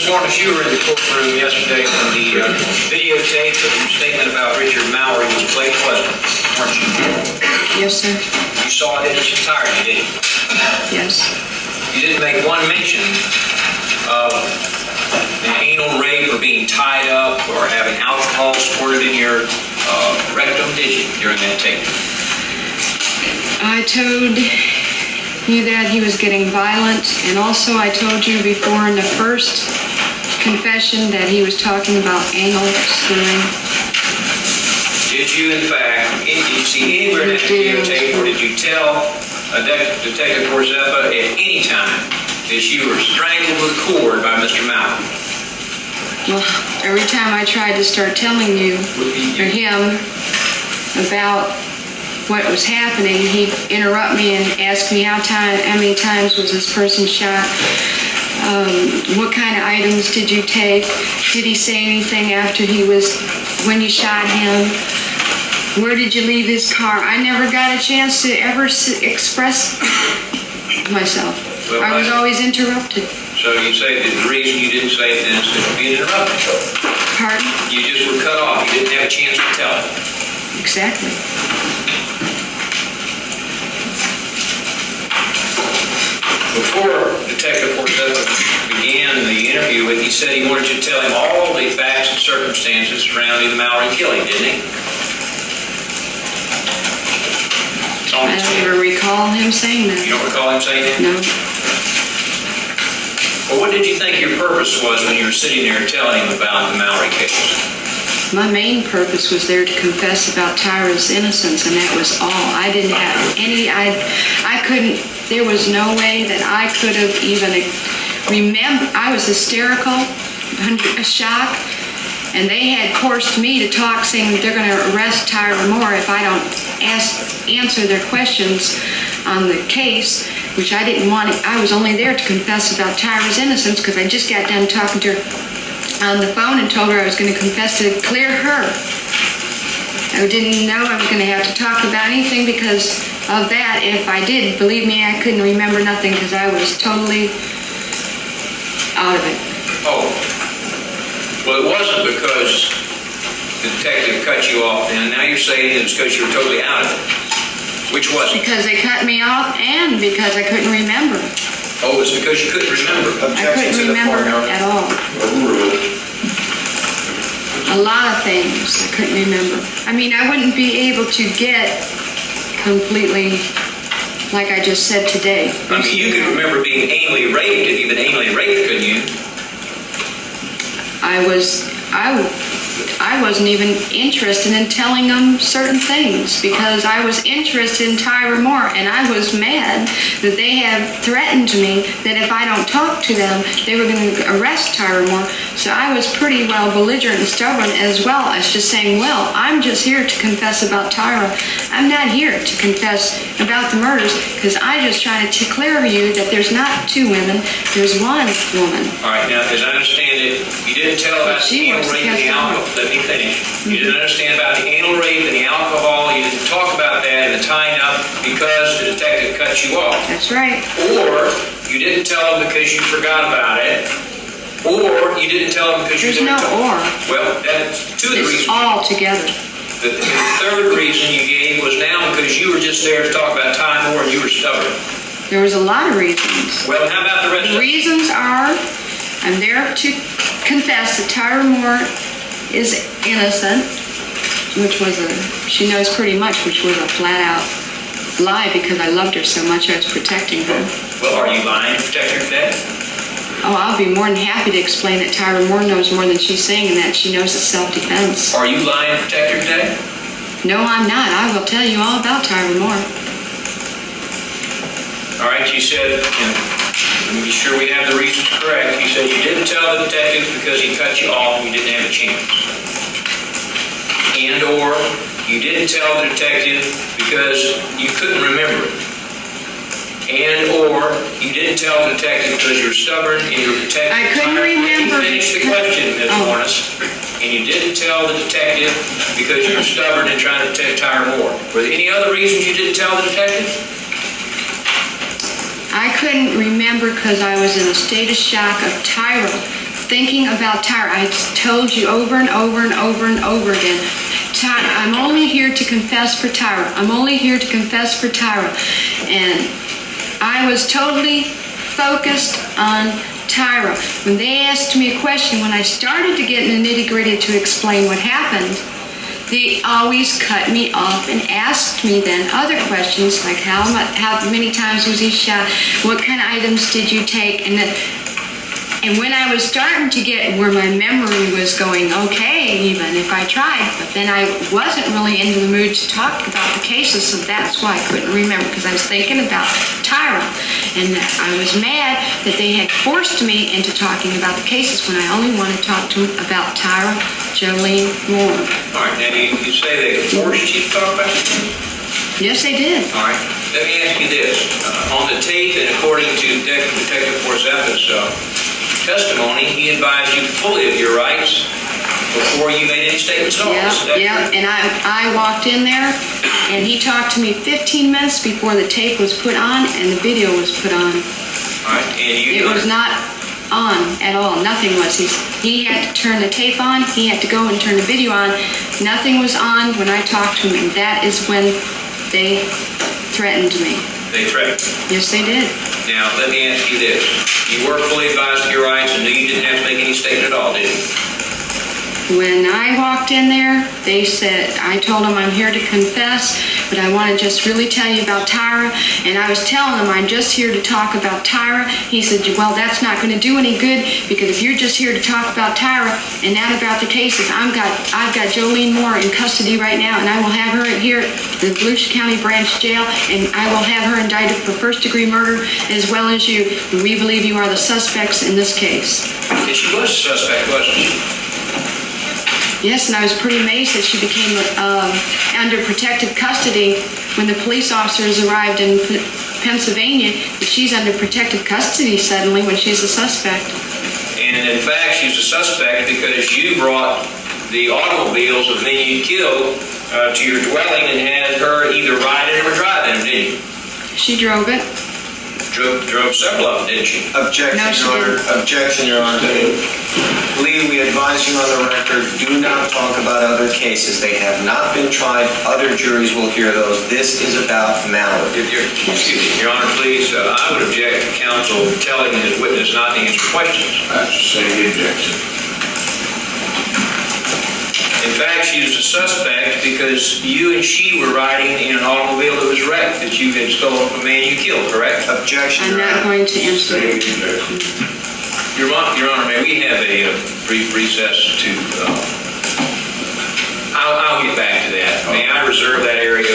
Ms. Wuornos, you were in the courtroom yesterday when the videotape of your statement about Richard Mallory was played, wasn't it? Weren't you? Yes, sir. You saw it in its entirety, didn't you? Yes. You didn't make one mention of an anal rape or being tied up or having alcohol squirted in your rectum, did you, during that tape? I told you that he was getting violent, and also I told you before in the first confession that he was talking about anal screwing. Did you, in fact, did you see anywhere in that videotape, or did you tell Detective Corzepa at any time that you were strangled with cord by Mr. Mallory? Well, every time I tried to start telling you or him about what was happening, he'd interrupt me and ask me how many times was this person shot, what kind of items did you take, did he say anything after when you shot him, where did you leave his car? I never got a chance to ever express myself. Well, I was always interrupted. So you say that the reason you didn't say it is that being interrupted. Pardon? You just were cut off. You didn't have a chance to tell it. Exactly. Before Detective Corzepa began the interview with, he said he wanted you to tell him all the facts and circumstances surrounding the Mallory killing, didn't he? I don't even recall him saying that. You don't recall him saying that? No. Well, what did you think your purpose was when you were sitting there telling him about the Mallory case? My main purpose was there to confess about Tyra's innocence, and that was all. I didn't have any, I couldn't, there was no way that I could have even remembered. I was hysterical, a shock, and they had forced me to talk, saying that they're going to arrest Tyra Moore if I don't answer their questions on the case, which I didn't want. I was only there to confess about Tyra's innocence because I just got done talking to her on the phone and told her I was going to confess to clear her. I didn't know I was going to have to talk about anything because of that. If I did, believe me, I couldn't remember nothing because I was totally out of it. Oh. Well, it wasn't because the detective cut you off, and now you're saying it was because you were totally out of it. Which was it? Because they cut me off and because I couldn't remember. Oh, it's because you couldn't remember. I couldn't remember at all. A lot of things I couldn't remember. I mean, I wouldn't be able to get completely like I just said today. I mean, you could remember being anally raped if you've been anally raped, couldn't you? I wasn't even interested in telling them certain things because I was interested in Tyra Moore, and I was mad that they had threatened me that if I don't talk to them, they were going to arrest Tyra Moore. So I was pretty well belligerent and stubborn, as well as just saying, well, I'm just here to confess about Tyra. I'm not here to confess about the murders because I just trying to clear you that there's not two women, there's one woman. All right, now, as I understand it, you didn't tell about the anal rape and the alcohol. Let me finish. You didn't understand about the anal rape and the alcohol. You didn't talk about that and the tying up because the detective cut you off. That's right. Or you didn't tell him because you forgot about it. Or you didn't tell him because you didn't. There's no or. Well, that's two of the reasons. It's all together. The third reason you gave was now because you were just there to talk about Ty Moore and you were stubborn. There was a lot of reasons. Well, how about the rest of them? The reasons are, I'm there to confess that Tyra Moore is innocent, she knows pretty much, which was a flat-out lie because I loved her so much I was protecting her. Well, are you lying to protect her today? Oh, I'll be more than happy to explain that Tyra Moore knows more than she's saying and that she knows it's self-defense. Are you lying to protect her today? No, I'm not. I will tell you all about Tyra Moore. All right, you said, let me be sure we have the reasons correct. You said you didn't tell the detective because he cut you off and you didn't have a chance. And or you didn't tell the detective because you couldn't remember it. And or you didn't tell the detective because you were stubborn and you were protecting. I couldn't remember. Finish the question, Ms. Wuornos. And you didn't tell the detective because you were stubborn and trying to protect Tyra Moore. Were there any other reasons you didn't tell the detective? I couldn't remember because I was in a state of shock of Tyra thinking about Tyra. I told you over and over and over and over again, I'm only here to confess for Tyra. I'm only here to confess for Tyra. And I was totally focused on Tyra. When they asked me a question, when I started to get in the nitty-gritty to explain what happened, they always cut me off and asked me then other questions like how many times was he shot, what kind of items did you take, and when I was starting to get where my memory was going okay, even if I tried, but then I wasn't really into the mood to talk about the cases, so that's why I couldn't remember, because I was thinking about Tyra. And I was mad that they had forced me into talking about the cases when I only wanted to talk to them about Tyra Jolene Moore. All right, now you say they forced you to talk about it? Yes, they did. All right, let me ask you this. On the tape, and according to Detective Forzepa's testimony, he advised you fully of your rights before you made any statements at all. Yeah, and I walked in there, and he talked to me 15 minutes before the tape was put on and the video was put on. All right, and it was not on at all. Nothing was. He had to turn the tape on. He had to go and turn the video on. Nothing was on when I talked to him, and that is when they threatened me. They threatened? Yes, they did. Now, let me ask you this. You were fully advised of your rights and knew you didn't have to make any statement at all, did you? When I walked in there, they said, I told them I'm here to confess, but I want to just really tell you about Tyra. And I was telling them I'm just here to talk about Tyra. He said, well, that's not going to do any good, because if you're just here to talk about Tyra and not about the cases, I've got Jolene Moore in custody right now, and I will have her here at the Volusia County Branch Jail, and I will have her indicted for first-degree murder as well as you. And we believe you are the suspects in this case. And she was a suspect, wasn't she? Yes, and I was pretty amazed that she became under protective custody when the police officers arrived in Pennsylvania, that she's under protective custody suddenly when she's a suspect. And in fact, she's a suspect because you brought the automobiles of men you killed to your dwelling and had her either ride in or drive in them, didn't you? She drove it. Drove several of them, didn't she? Objection, No, she Your Honor. didn't. Objection, Your Honor. Lee, we advise you on the record, do not talk about other cases. They have not been tried. Other juries will hear those. This is about Mallory. Excuse me, Your Honor, please. I would object to counsel telling his witness not to answer questions. I say the objection. In fact, she was a suspect because you and she were riding in an automobile that was wrecked that you had stolen from a man you killed, correct? Objection, I'm Your not Honor. going to answer Say it. the objection. Your Honor, may we have a brief recess to... I'll get back to that. May I reserve that area?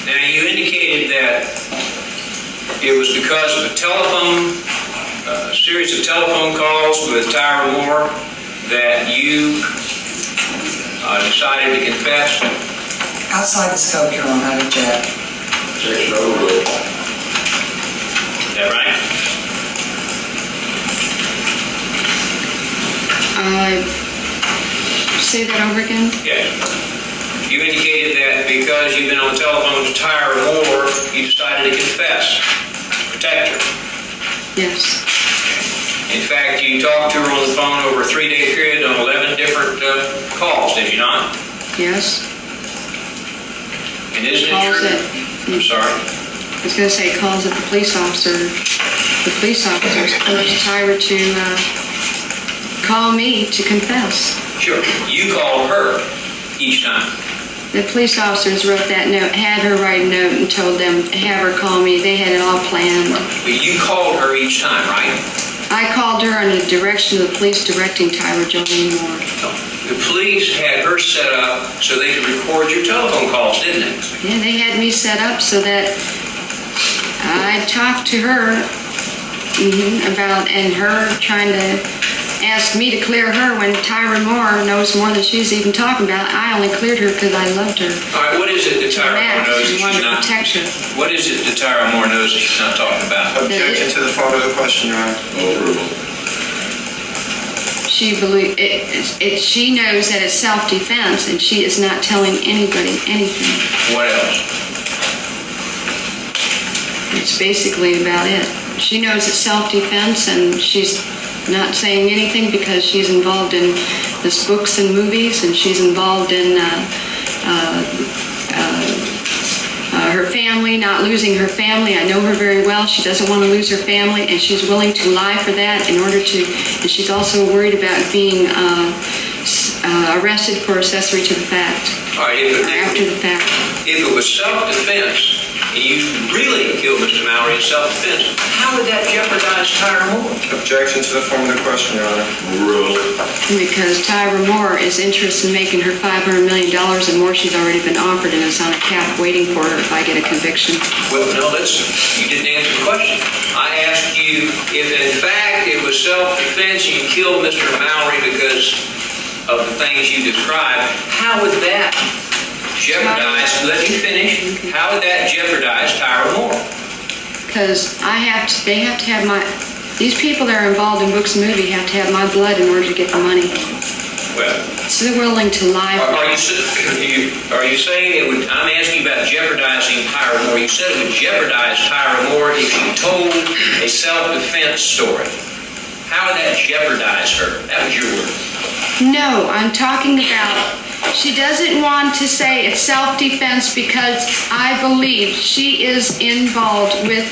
Now, you indicated that it was because of a series of telephone calls with Tyra Moore that you decided to confess. Outside the scope, Your Honor, I object. Objection overruled. Is that right? Say that over again. Yes. You indicated that because you've been on the telephone to Tyra Moore, you decided to confess, protect her. Yes. In fact, you talked to her on the phone over a 3-day period on 11 different calls, did you not? Yes. And isn't it Calls true? I'm sorry. I was going to say calls at the police officer. The police officers forced Tyra to call me to confess. Sure. You called her each time. The police officers wrote that note, had her write a note and told them to have her call me. They had it all planned. But you called her each time, right? I called her under the direction of the police directing Tyra Jolene Moore. No. The police had her set up so they could record your telephone calls, didn't they? Yeah, they had me set up so that I talked to her about, and her trying to ask me to clear her when Tyra Moore knows more than she's even talking about. I only cleared her because I loved her. All right, what is it that Tyra Moore knows that She she's wanted to not? protect her. What is it that Tyra Moore knows that she's not talking about? Objection to the part of the question, Your Honor. Overruled. She she knows that it's self-defense, and she is not telling anybody anything. What else? It's basically about it. She knows it's self-defense, and she's not saying anything because she's involved in this books and movies, and she's involved in her family, not losing her family. I know her very well. She doesn't want to lose her family, and she's willing to lie for that in order to, and she's also worried about being arrested for accessory to the fact, All right, after the fact. if it was self-defense, and you really killed Mr. Mallory in self-defense, how would that jeopardize Tyra Moore? Objection to the form of the question, Your Honor. Rule. Because Tyra Moore is interested in making her $500 million and more she's already been offered, and is on a cap waiting for her if I get a conviction. Well, no, you didn't answer the question. I asked you if in fact it was self-defense and you killed Mr. Mallory because of the things you described, how would that jeopardize, let me finish, how would that jeopardize Tyra Moore? Because they have to have these people that are involved in books and movies have to have my blood in order to get the money. Well, So they're willing to lie for are you saying it would, I'm asking you about jeopardizing Tyra Moore. You said it would jeopardize Tyra Moore if she told a self-defense story. How would that jeopardize her? That was your word. No, I'm talking about, she doesn't want to say it's self-defense because I believe she is involved with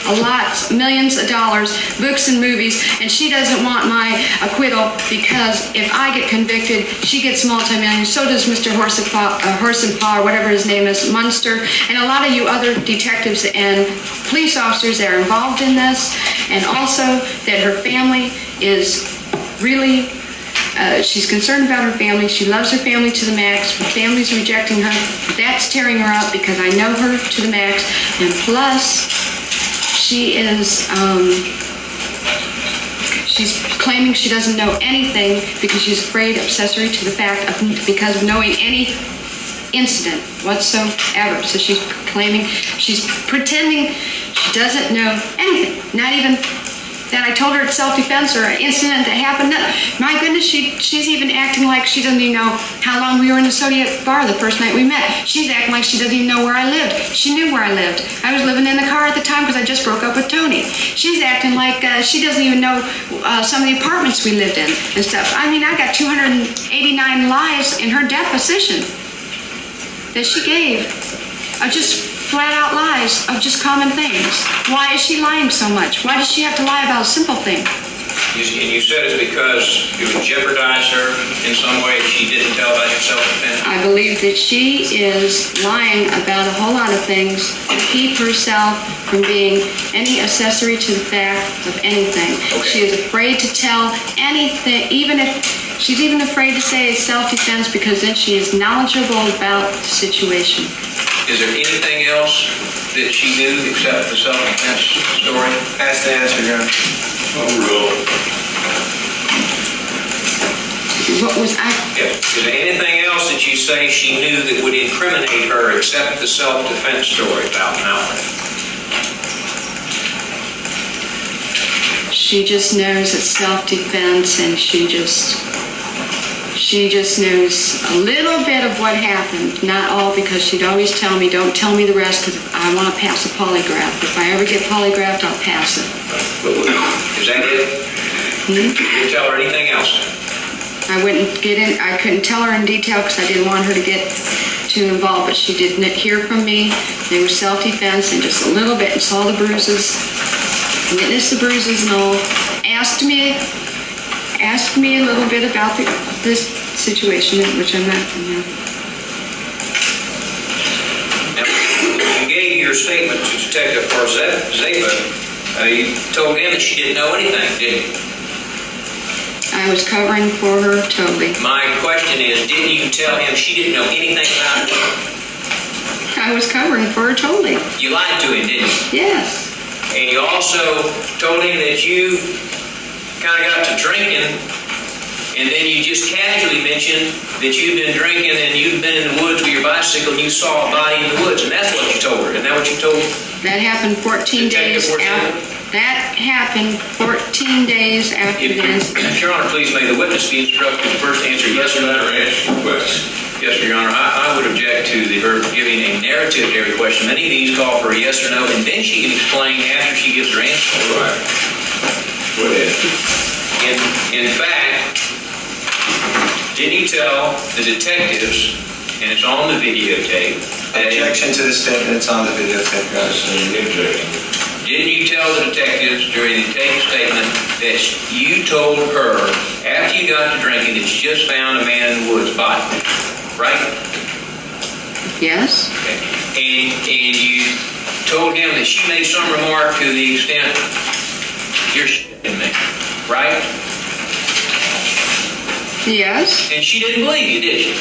millions of dollars, books and movies, and she doesn't want my acquittal because if I get convicted, she gets multi-millions. So does Mr. Horsenpaw, whatever his name is, Munster, and a lot of you other detectives and police officers that are involved in this, and also that her family is really... she's concerned about her family. She loves her family to the max. Her family's rejecting her. That's tearing her up because I know her to the max. And plus, she is, she's claiming she doesn't know anything because she's afraid, accessory to the fact of, because of knowing any incident whatsoever. So she's claiming, she's pretending she doesn't know anything. Not even that I told her it's self-defense or an incident that happened. No. My goodness, she's even acting like she doesn't even know how long we were in the Zodiac bar the first night we met. She's acting like she doesn't even know where I lived. She knew where I lived. I was living in the car at the time because I just broke up with Tony. She's acting like she doesn't even know some of the apartments we lived in and stuff. I mean, I got 289 lies in her deposition that she gave. Just flat-out lies of just common things. Why is she lying so much? Why does she have to lie about a simple thing? And you said it's because it would jeopardize her in some way if she didn't tell about self-defense? I believe that she is lying about a whole lot of things to keep herself from being any accessory to the fact of anything. Okay. She is afraid to tell anything, even if she's even afraid to say it's self-defense because then she is knowledgeable about the situation. Is there anything else that she knew except the self-defense story? Ask the answer, Your Honor. Rule. What was I? Yeah. Is there anything else that you say she knew that would incriminate her except the self-defense story about Mallory? She just knows it's self-defense, and she just knows a little bit of what happened, not all, because she'd always tell me, don't tell me the rest because I want to pass a polygraph. If I ever get polygraphed, I'll pass it. Is that it? You didn't tell her anything else? I couldn't tell her in detail because I didn't want her to get too involved, but she did hear from me. They were self-defense and just a little bit, and saw the bruises, witnessed the bruises and all, asked me a little bit about this situation, which I'm not. Now, you gave your statement to Detective Zeba. You told him that she didn't know anything, didn't you? I was covering for her totally. My question is, didn't you tell him she didn't know anything about it? I was covering for her totally. You lied to him, didn't you? Yes. And you also told him that you kind of got to drinking, and then you just casually mentioned that you'd been drinking and you'd been in the woods with your bicycle and you saw a body in the woods, and that's what you told her. Isn't that what you told her? That happened 14 days after. That happened 14 days after this. Your Honor, please may the witness be instructed to first answer yes or no. Answer the question. Yes, Your Honor. I would object to her giving a narrative to every question. Many of these call for a yes or no, and then she can explain after she gives her answer. Right. Go ahead. In fact, didn't you tell the detectives, and it's on the videotape, that Objection to the statement, it's on the videotape, Your Honor. Objection. didn't you tell the detectives during the tape statement that you told her after you got to drinking that you just found a man in the woods body, right? Yes? Okay. And you told him that she made some remark to the extent, you're shitting me, right? Yes. And she didn't believe you, did she?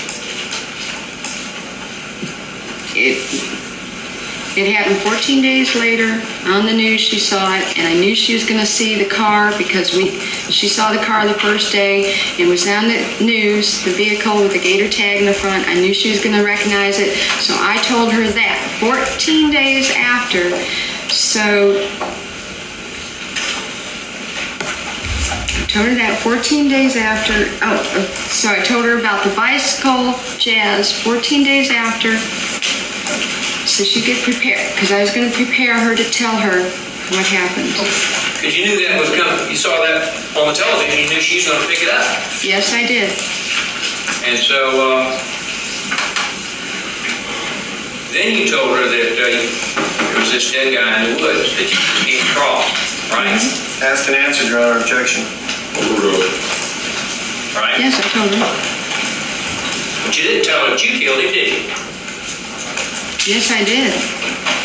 It happened 14 days later. On the news, she saw it, and I knew she was going to see the car because she saw the car the first day. It was on the news, the vehicle with the gator tag in the front. I knew she was going to recognize it, so I told her that 14 days after. So I told her that 14 days after. So I told her about the bicycle jazz 14 days after. So she could prepare, because I was going to prepare her to tell her what happened. Because you knew that was coming. You saw that on the television. You knew she was going to pick it up. Yes, I did. And so then you told her that there was this dead guy in the woods that you came across, right? Asked and answered, Your Honor. Objection. Overruled. Right? Yes, I told her. But you didn't tell her that you killed him, did you? Yes, I did.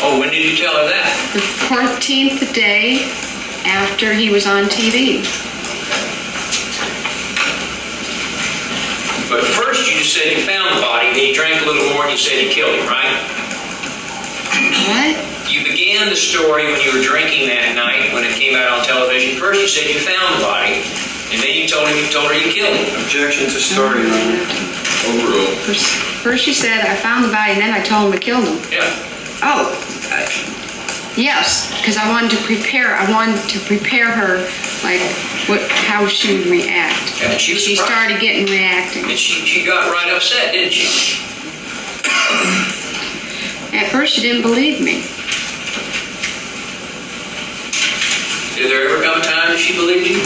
Oh, when did you tell her that? The 14th day after he was on TV. But first you just said you found the body, then you drank a little more and you said you killed him, right? What? You began the story when you were drinking that night when it came out on television. First you said you found the body, and then you told her you killed him. Objection to story, Your Honor. Overruled. First she said, I found the body, and then I told him I killed him. Yeah. Oh, yes, because I wanted to prepare her, like, how she would react. And she was She surprised. started reacting. And she got right upset, didn't she? At first she didn't believe me. Did there ever come a time that she believed you?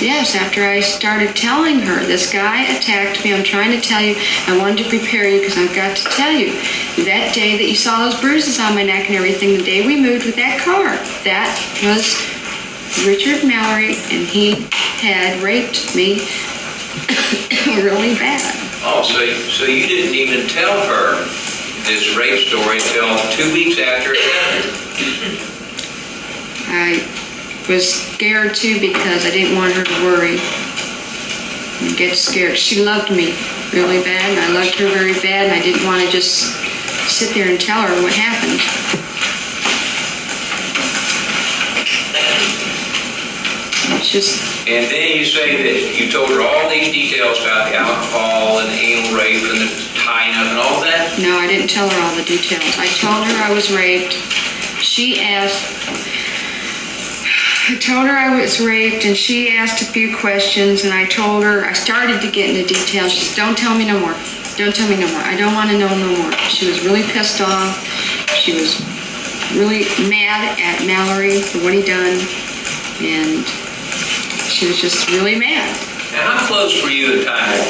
Yes, after I started telling her, this guy attacked me, I'm trying to tell you, I wanted to prepare you because I've got to tell you. That day that you saw those bruises on my neck and everything, the day we moved with that car, that was Richard Mallory, and he had raped me really bad. Oh, so you didn't even tell her this rape story until 2 weeks after it happened. I was scared too because I didn't want her to worry and get scared. She loved me really bad, and I loved her very bad, and I didn't want to just sit there and tell her what happened. It's just, And then you say that you told her all these details about the alcohol and the anal rape and the tying up and all that? no, I didn't tell her all the details. I told her I was raped. I told her I was raped, and she asked a few questions, and I told her, I started to get into details. She said, don't tell me no more. Don't tell me no more. I don't want to know no more. She was really pissed off. She was really mad at Mallory for what he done, and she was just really mad. Now, how close were you at the time?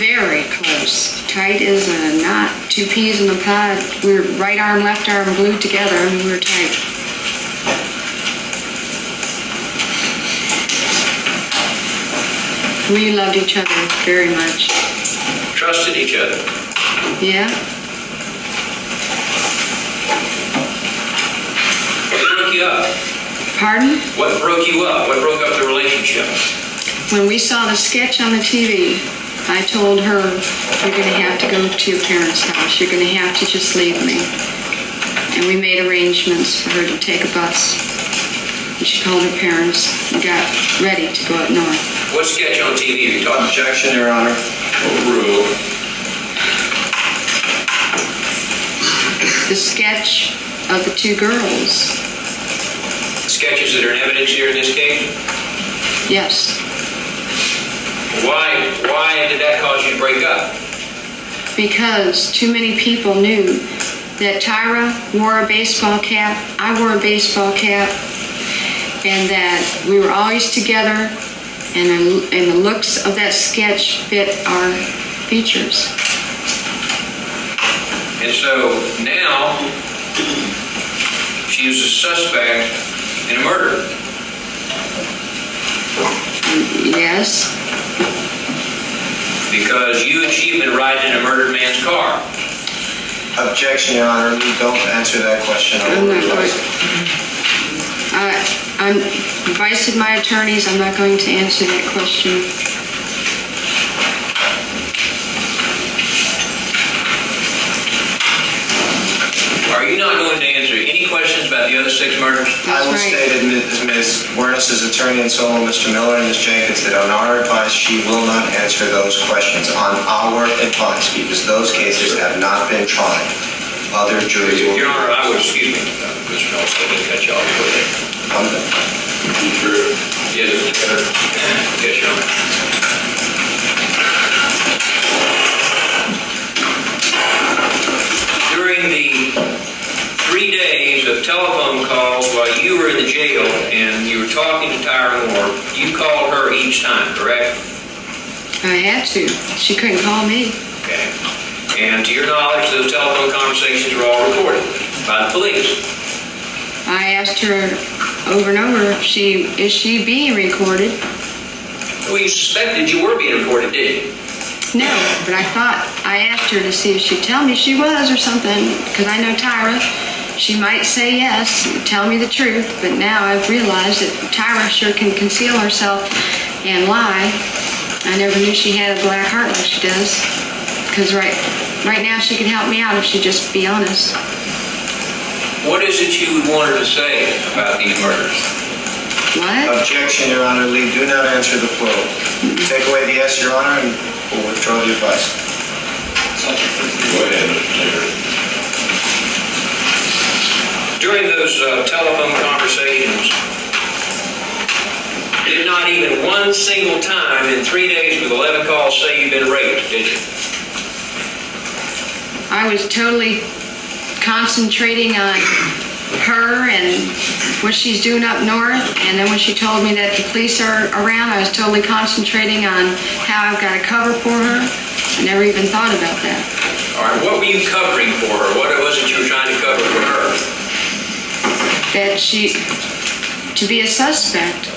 Very close. Tight as a knot, 2 peas in a pod. We were right arm, left arm glued together. I mean, we were tight. We loved each other very much. Trusted each other. Yeah. What broke you up? Pardon? What broke you up? What broke up the relationship? When we saw the sketch on the TV, I told her, you're going to have to go to your parents' house. You're going to have to just leave me. And we made arrangements for her to take a bus. And she called her parents and got ready to go up north. What sketch on TV are you talking about? Objection, Your Honor. Overruled. The sketch of the 2 girls. Sketches that are in evidence here in this case? Yes. Why did that cause you to break up? Because too many people knew that Tyra wore a baseball cap, I wore a baseball cap, and that we were always together, and the looks of that sketch fit our features. And so now, she is a suspect in a murder. Yes. Because you and she have been riding in a murdered man's car. Objection, Your Honor. We don't answer that question. I'm not going. I'm advice of my attorneys. I'm not going to answer that question. Are you not going to answer any questions about the other 6 murders? I will state that Ms. Wuornos' attorney and so will Mr. Miller and Ms. Jenkins that on our advice, she will not answer those questions on our advice because those cases have not been tried. Other juries will. Your Honor, I would, excuse me, Mr. Miller, I didn't cut you off for that. I'm done. Yes, Your Honor. During the 3 days of telephone calls while you were in the jail and you were talking to Tyra Moore, you called her each time, correct? I had to. She couldn't call me. Okay. And to your knowledge, those telephone conversations were all recorded by the police. I asked her over and over, is she being recorded? Well, you suspected you were being recorded, didn't you? No, but I asked her to see if she'd tell me she was or something, because I know Tyra. She might say yes, tell me the truth, but now I've realized that Tyra sure can conceal herself and lie. I never knew she had a black heart like she does, because right now she can help me out if she'd just be honest. What is it you would want her to say about these murders? What? Objection, Your Honor. Lee, do not answer the plural. Take away the yes, Your Honor, and we'll withdraw the advice. Go ahead, Mr. Taylor. During those telephone conversations, did not even one single time in 3 days with 11 calls say you've been raped, did you? I was totally concentrating on her and what she's doing up north, and then when she told me that the police are around, I was totally concentrating on how I've got to cover for her. I never even thought about that. All right, what were you covering for her? What was it you were trying to cover for her? That to be a suspect.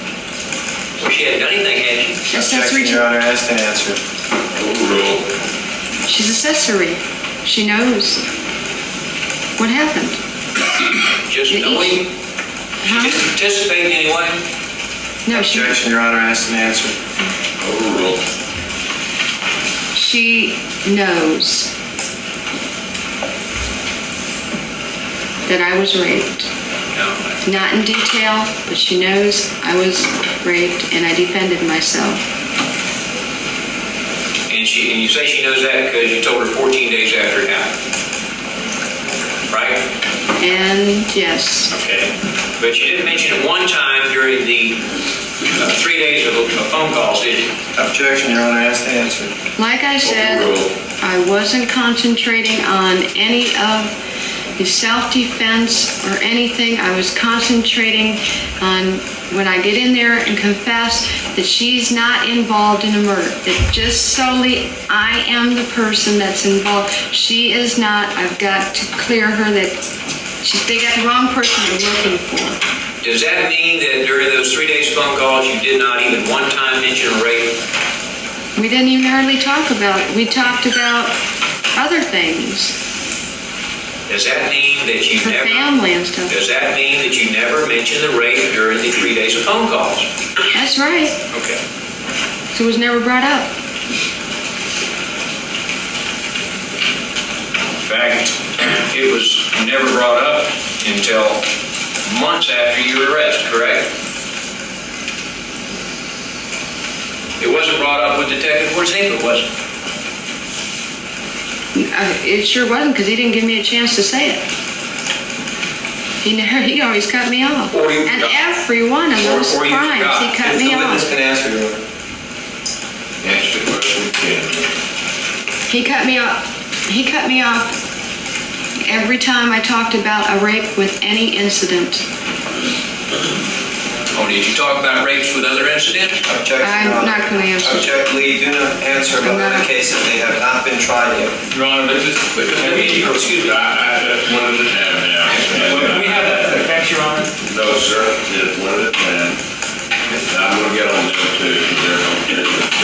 Well, she hadn't done anything, had she? Objection, Your Honor. Asked and answered. Overruled. She's accessory. She knows what happened. Just knowing? She didn't participate in any way? No, she Objection, Your Honor. Asked and answered. Overruled. She knows that I was raped. No. Not in detail, but she knows I was raped and I defended myself. And you say she knows that because you told her 14 days after it happened. Right? And yes, Okay. But you didn't mention it one time during the 3 days of phone calls, did you? Objection, Your Honor. Asked and answered. like I said, I wasn't concentrating on any of the self-defense or anything. I was concentrating on when I get in there and confess that she's not involved in a murder, that just solely I am the person that's involved. She is not. I've got to clear her that they got the wrong person they're looking for. Does that mean that during those 3 days phone calls you did not even one time mention rape? We didn't even hardly talk about it. We talked about other things, Does that mean that you her never... family and stuff. Does that mean that you never mentioned the rape during the 3 days of phone calls? That's right. Okay. So it was never brought up. In fact, it was never brought up until months after your arrest, correct? It wasn't brought up with Detective Porzinga, was it? It sure wasn't, because he didn't give me a chance to say it. He always cut me off. Or you And forgot. every one of those Or you crimes, forgot. he cut me The witness off. can answer, Your Honor. Answer the question again. He cut me off. He cut me off every time I talked about a rape with any incident. Did you talk about rapes with other incidents? Objection, Your I'm Honor. not going to answer. Object, Lee, do not answer about other cases. They have not been tried yet. Your Honor, this is, Excuse me. I just wanted to have now. We have that effect, Your Honor? No, sir, just one at a time. I'm gonna get on them too.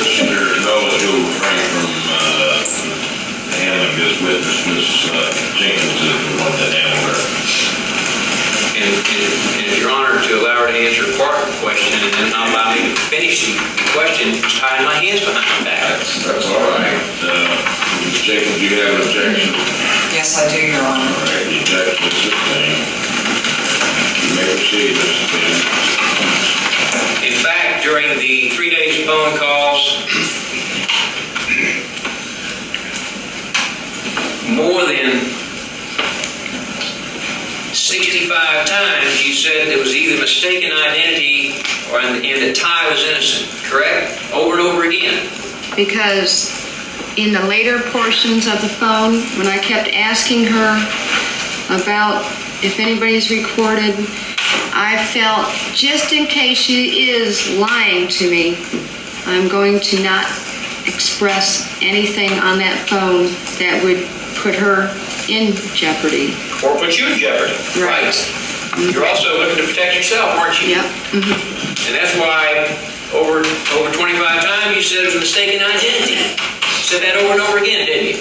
Mr. Noah, you'll refrain from, handling this witness, Ms. Jenkins is the one that handled her. And if Your Honor, to allow her to answer part of the question and then not allow me to finish the question, just tying my hands behind my back. That's all right. Ms. Jenkins, do you have an objection? Yes, I do, Your Honor. All right, the objection is sustained. You may proceed, Mr. King. In fact, during the 3 days of phone calls, more than 65 times you said there was either mistaken identity and that Ty was innocent, correct? Over and over again. Because in the later portions of the phone, when I kept asking her about if anybody's recorded, I felt, just in case she is lying to me, I'm going to not express anything on that phone that would put her in jeopardy. Or put you in jeopardy. Right. You're also looking to protect yourself, aren't you? Yep. And that's why over 25 times you said it was a mistaken identity. You said that over and over again, didn't you?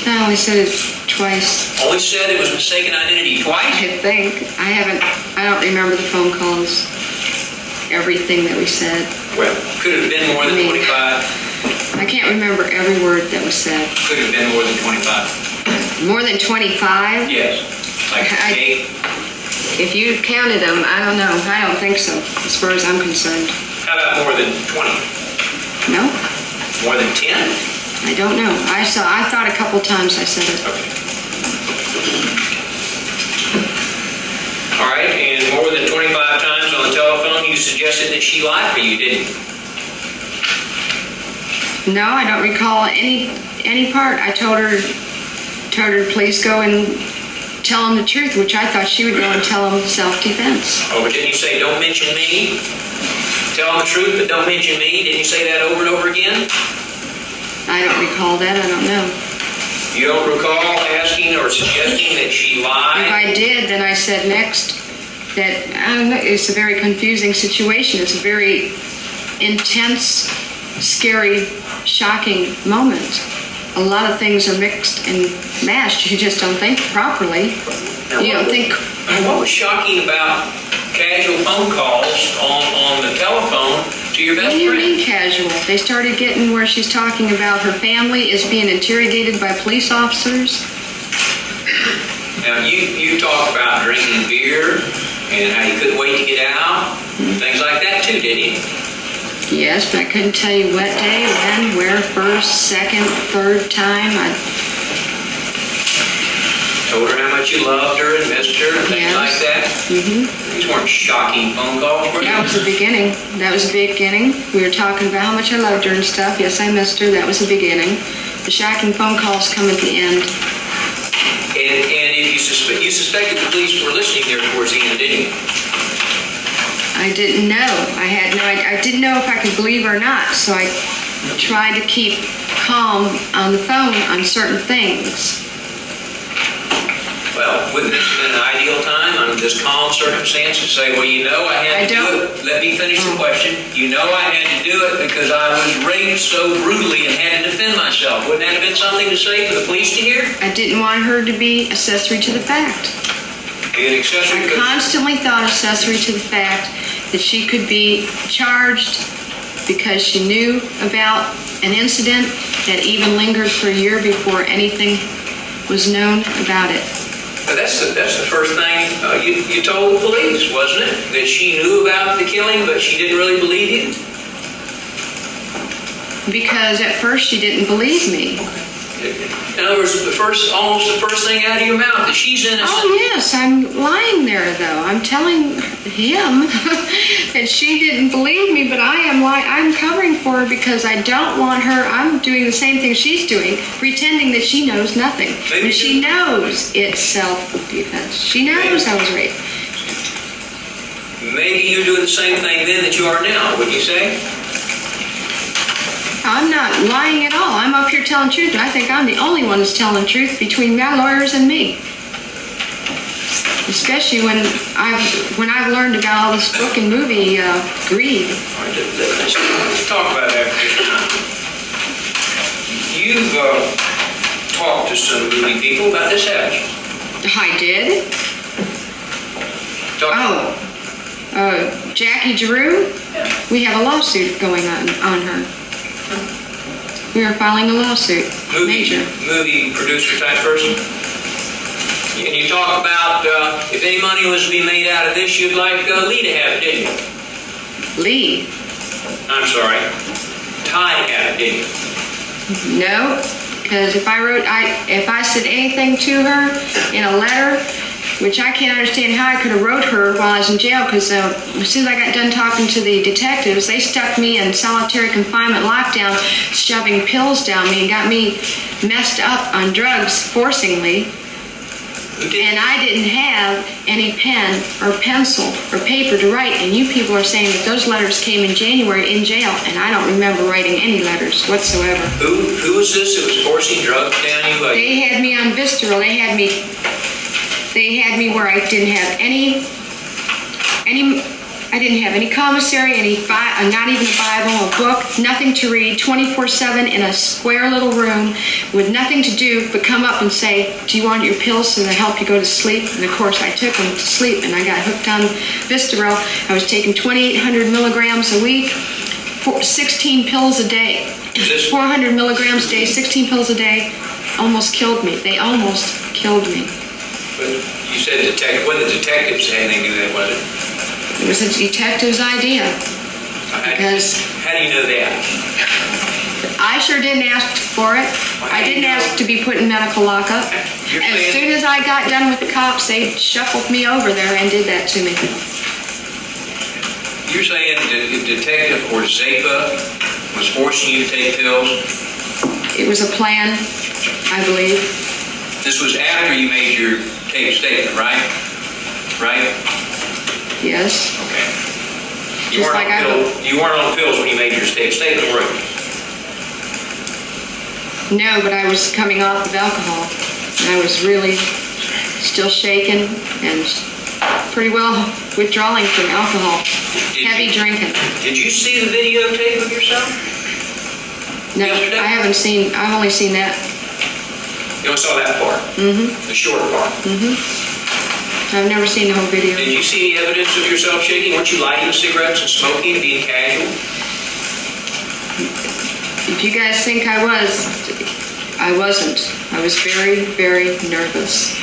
I only said it twice, Only said it was mistaken identity twice? I think. I don't remember the phone calls, everything that we said. Well, could it have been more than 25? I can't remember every word that was said. Could it have been more than 25? More than 25? Yes. Like 8? If you counted them, I don't know. I don't think so, as far as I'm concerned. How about more than 20? No, More than 10? I don't know. I thought a couple times I said it. Okay. All right, and more than 25 times on the telephone you suggested that she lied for you, didn't you? No, I don't recall any part. I told her to please go and tell him the truth, which I thought she would go and tell him self-defense. Oh, but didn't you say, don't mention me? Tell them the truth, but don't mention me? Didn't you say that over and over again? I don't recall that. I don't know. You don't recall asking or suggesting that she If lied? I did, then I said next that, I don't know, it's a very confusing situation. It's a very intense, scary, shocking moment. A lot of things are mixed and mashed. You just don't think properly. You don't think... What was shocking about casual phone calls on the telephone to your best What do you friend? mean casual? They started getting where she's talking about her family is being interrogated by police officers. Now, you talk about drinking beer and how you couldn't wait to get out, things like that too, didn't you? Yes, but I couldn't tell you what day, when, where, first, second, third time. I Told her how much you loved her and missed her and things Yes. like that. These weren't shocking phone calls, were they? That was the beginning. That was the beginning. We were talking about how much I loved her and stuff. Yes, I missed her. That was the beginning. The shocking phone calls come at the end. And if you suspected the police were listening there towards the end, didn't you? I didn't know. I didn't know if I could believe or not, so I tried to keep calm on the phone on certain things. Well, wouldn't this have been an ideal time under this calm circumstance to say, well, you know I had to do it. Let me finish the question. You know I had to do it because I was raped so brutally and had to defend myself. Wouldn't that have been something to say for the police to hear? I didn't want her to be accessory to the fact. An accessory I to... constantly thought accessory to the fact that she could be charged because she knew about an incident that even lingered for a year before anything was known about it. But that's the first thing you told the police, wasn't it? That she knew about the killing, but she didn't really believe you? Because at first she didn't believe me. In other words, almost the first thing out of your mouth, that she's innocent. Oh yes, I'm lying there though. I'm telling him that she didn't believe me, but I'm covering for her because I don't want her. I'm doing the same thing she's doing, pretending that she knows nothing. Maybe When she knows it's self-defense. She knows I was raped. maybe you're doing the same thing then that you are now, wouldn't you say? I'm not lying at all. I'm up here telling truth, and I think I'm the only one that's telling truth between my lawyers and me. Especially when I've learned about all this book and movie greed. All right, let's talk about that for just a minute. You've talked to some movie people about this, haven't you? I did. Jackie Giroux? We have a lawsuit going on her. We are filing a lawsuit. Major. Movie producer type person? And you talk about if any money was to be made out of this, you'd like Lee to have it, didn't you? Lee? I'm sorry. Ty to have it, didn't you? No, because if I said anything to her in a letter, which I can't understand how I could have wrote her while I was in jail, because as soon as I got done talking to the detectives, they stuck me in solitary confinement lockdown, shoving pills down me and got me messed up on drugs forcingly. And I didn't have any pen or pencil or paper to write, and you people are saying that those letters came in January in jail, and I don't remember writing any letters whatsoever. Who was this that was forcing drugs down you? They had me on Visceral. They had me where I didn't have I didn't have any commissary, not even a Bible, a book, nothing to read, 24/7 in a square little room with nothing to do but come up and say, do you want your pills to help you go to sleep? And of course I took them to sleep, and I got hooked on Visceral. I was taking 2,800 milligrams a week, 16 pills a day. 400 milligrams a day, 16 pills a day, almost killed me. They almost killed me. But you said when the detectives had anything to do with it, was it? It was a detective's idea. Because how do you know that? I sure didn't ask for it. I didn't ask to be put in medical lockup. As soon as I got done with the cops, they shuffled me over there and did that to me. You're saying the detective or Zapa was forcing you to take pills? It was a plan, I believe. This was after you made your tape statement, right? Right? Yes. Okay. You weren't on pills when you made your statement, were you? No, but I was coming off of alcohol. And I was really still shaken and pretty well withdrawing from alcohol. Heavy drinking. Did you see the videotape of yourself? No, yesterday? I've only seen that. You only saw that part? Mm-hmm. The short part? Mm-hmm. I've never seen the whole video. Did you see any evidence of yourself shaking? Weren't you lighting cigarettes and smoking and being casual? If you guys think I was, I wasn't. I was very, very nervous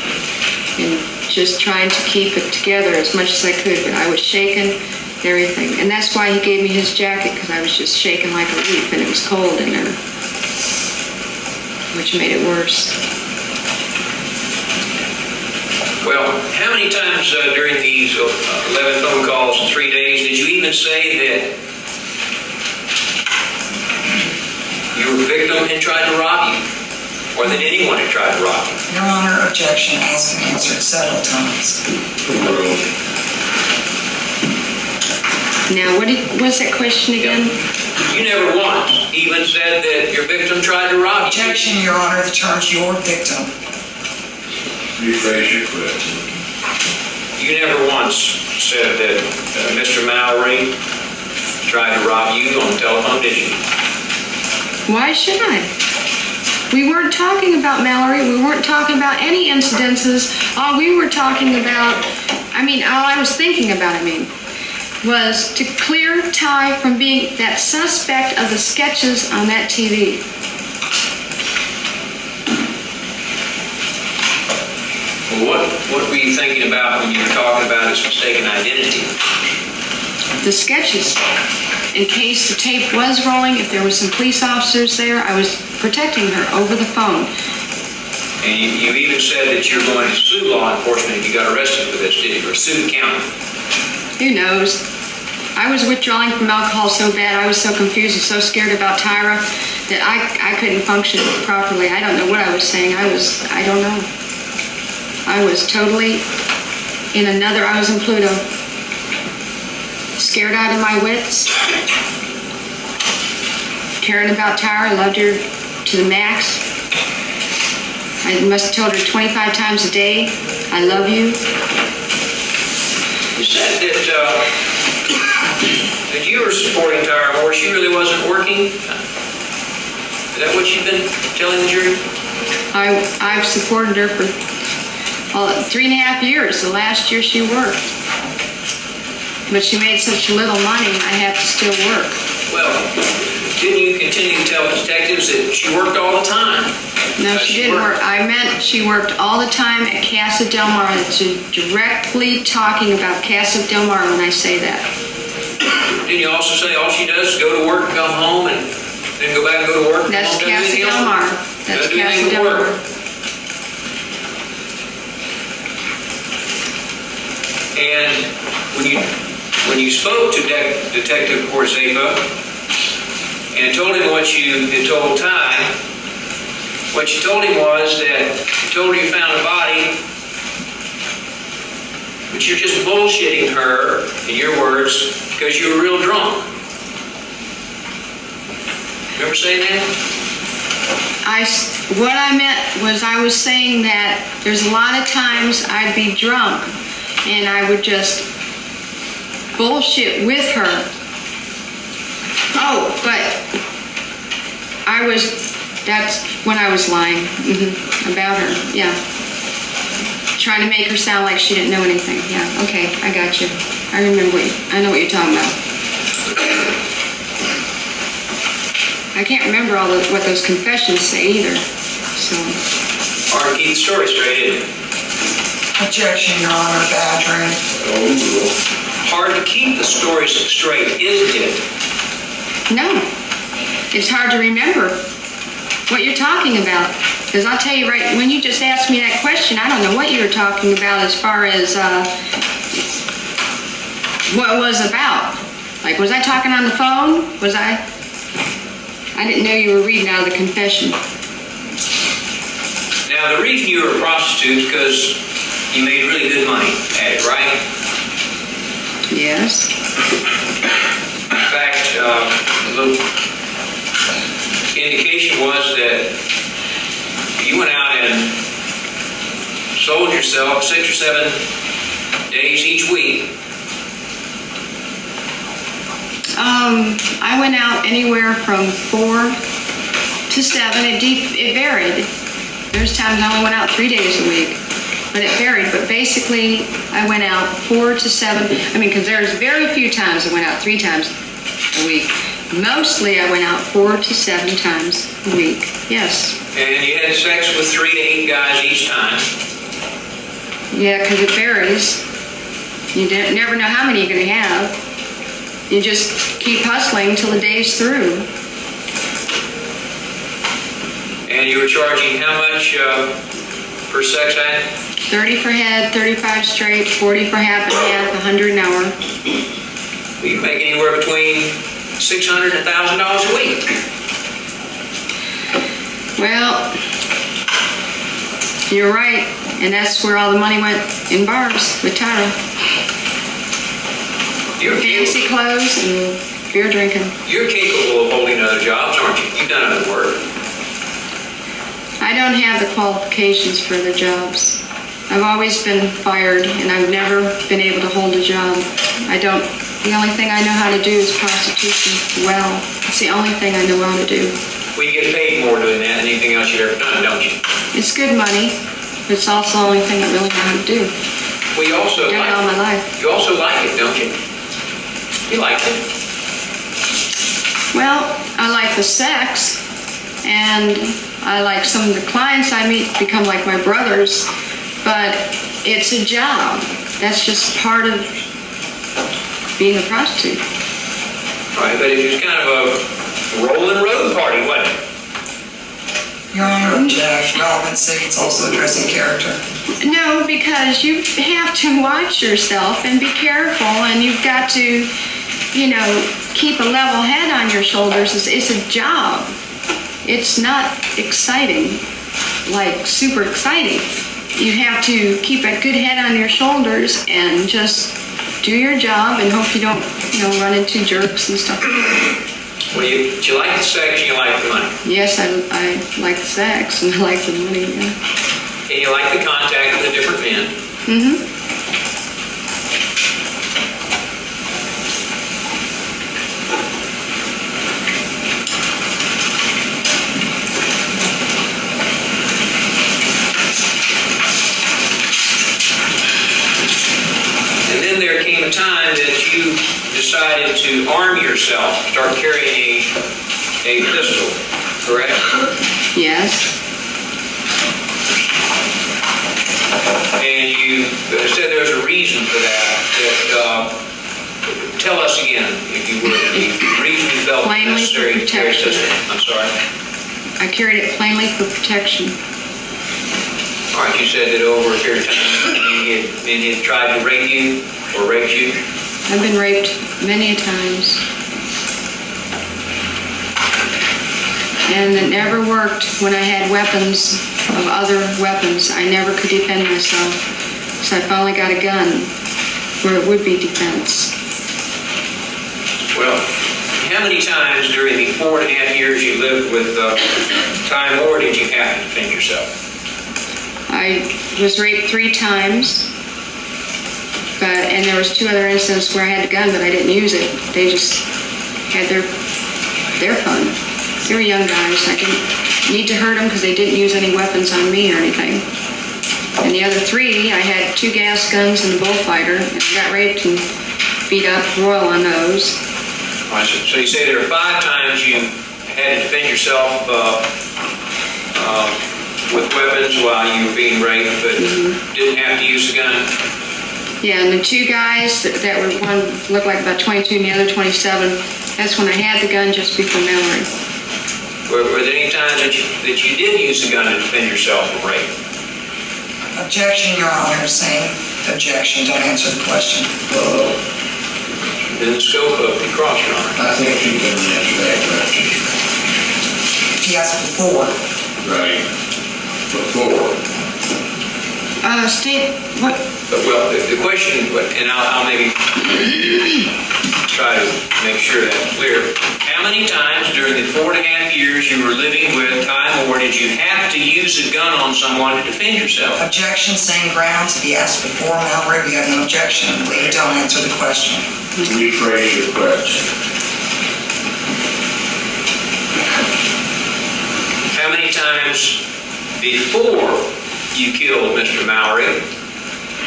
and just trying to keep it together as much as I could, but I was shaking and everything. And that's why he gave me his jacket, because I was just shaking like a leaf and it was cold in there, which made it worse. Well, how many times during these 11 phone calls in 3 days did you even say that you were a victim and tried to rob you? Or that anyone had tried to rob you? Your Honor, objection has been answered several times. Now, what's that question again? You never once even said that your victim tried to rob you. Objection, Your Honor, the charge your victim. Rephrase your question. You never once said that Mr. Mallory tried to rob you on the telephone, did you? Why should I? We weren't talking about Mallory. We weren't talking about any incidences. All we were talking about, all I was thinking about, was to clear Ty from being that suspect of the sketches on that TV. Well, what were you thinking about when you were talking about his mistaken identity? The sketches. In case the tape was rolling, if there were some police officers there, I was protecting her over the phone. And you even said that you're going to sue law enforcement if you got arrested for this, did you? Or sue the county? Who knows? I was withdrawing from alcohol so bad, I was so confused and so scared about Tyra that I couldn't function properly. I don't know what I was saying. I don't know. I was totally I was in Pluto. scared out of my wits, caring about Tyra. I loved her to the max. I must have told her 25 times a day, I love you. You said that you were supporting Tyra Moore. She really wasn't working. Is that what you've been telling the jury? I've supported her for 3.5 years. The last year she worked. But she made such little money, I have to still work. Well, didn't you continue to tell detectives that she worked all the time? No, she didn't work. I meant she worked all the time at Casa Del Mar. It's directly talking about Casa Del Mar when I say that. Didn't you also say all she does is go to work and come home and then go back and go to work? That's Doesn't do Casa anything Del else? Mar. That's Doesn't do Casa anything Del but work. Mar. And when you spoke to Detective Corzepa and told him what you had told Ty, what you told him was that you told her you found a body, but you're just bullshitting her, in your words, because you were real drunk. Remember saying that? What I meant was I was saying that there's a lot of times I'd be drunk and I would just bullshit with her. Oh, but that's when I was lying about her, yeah. Trying to make her sound like she didn't know anything. Yeah, okay, I got you. I know what you're talking about. I can't remember what those confessions say either, so. Hard to keep the story straight, isn't it? Objection, Your Honor, badgering. Hard to keep the story straight, isn't it? No, it's hard to remember what you're talking about. Because I'll tell you right, when you just asked me that question, I don't know what you were talking about as far as what it was about. Like, was I talking on the phone? I didn't know you were reading out of the confession. Now, the reason you were a prostitute is because you made really good money at it, right? Yes. In fact, the indication was that you went out and sold yourself 6 or 7 days each week. I went out anywhere from 4 to 7. It varied. There's times I only went out 3 days a week, but it varied. But basically, I went out 4 to 7. Because there's very few times I went out 3 times a week. Mostly, I went out 4 to 7 times a week. Yes. And you had sex with 3 to 8 guys each time. Yeah, because it varies. You never know how many you're going to have. You just keep hustling till the day's through. And you were charging how much per sex act? 30 for head, 35 straight, 40 for half and half, 100 an hour. You can make anywhere between $600 and $1,000 a week. Well, you're right, and that's where all the money went in bars with Tyra. Fancy clothes and beer drinking. You're capable of holding other jobs, aren't you? You've done other work. I don't have the qualifications for the jobs. I've always been fired, and I've never been able to hold a job. The only thing I know how to do is prostitution well. It's the only thing I know how to do. Well, you get paid more doing that than anything else you've ever done, don't you? It's good money, but it's also the only thing I really know how to do. Well, you also I've done like it all my it. life. You also like it, don't you? You like it. Well, I like the sex, and I like some of the clients I meet become like my brothers, but it's a job. That's just part of being a prostitute. Right, but it was kind of a rolling road party, wasn't it? Your Honor, object. Relevancy. It's also addressing character. No, because you have to watch yourself and be careful, and you've got to, keep a level head on your shoulders. It's a job. It's not exciting, like super exciting. You have to keep a good head on your shoulders and just do your job and hope you don't, run into jerks and stuff. Well, do you like the sex and you like the money? Yes, I like sex and I like the money, yeah. And you like the contact with the different men? Mm-hmm. And then there came a time that you decided to arm yourself, start carrying a pistol, correct? Yes. And you said there was a reason for that. Tell us again, if you would, the reason you felt Plainly necessary for to carry a protection. pistol. I'm sorry. I carried it plainly for protection. All right, you said that over a period of time, men had tried to rape you or raped you. I've been raped many a times. And it never worked when I had weapons of other weapons. I never could defend myself. So I finally got a gun where it would be defense. Well, how many times during the 4.5 years you lived with Ty Moore did you have to defend yourself? I was raped 3 times. And there was 2 other incidents where I had the gun, but I didn't use it. They just had their fun. They were young guys. I didn't need to hurt them because they didn't use any weapons on me or anything. And the other 3, I had 2 gas guns and a bullfighter, and I got raped and beat up royal on those. All right, so you say there are 5 times you had to defend yourself with weapons while you were being raped, but didn't have to use a gun? Yeah, and the 2 guys that were, one looked like about 22 and the other 27, that's when I had the gun just before Mallory. Were there any times that you did use a gun to defend yourself from rape? Objection, Your Honor. Same objection. Don't answer the question. In the scope of the cross, Your Honor. I think you can answer that question. If he asked before, Right. Before. Steve, what? Well, the question, and I'll maybe try to make sure that's clear. How many times during the 4.5 years you were living with Ty Moore did you have to use a gun on someone to defend yourself? objection, same grounds. If he asked before Mallory, we have no objection. Please don't answer the question. Rephrase your question. How many times before you killed Mr. Mallory,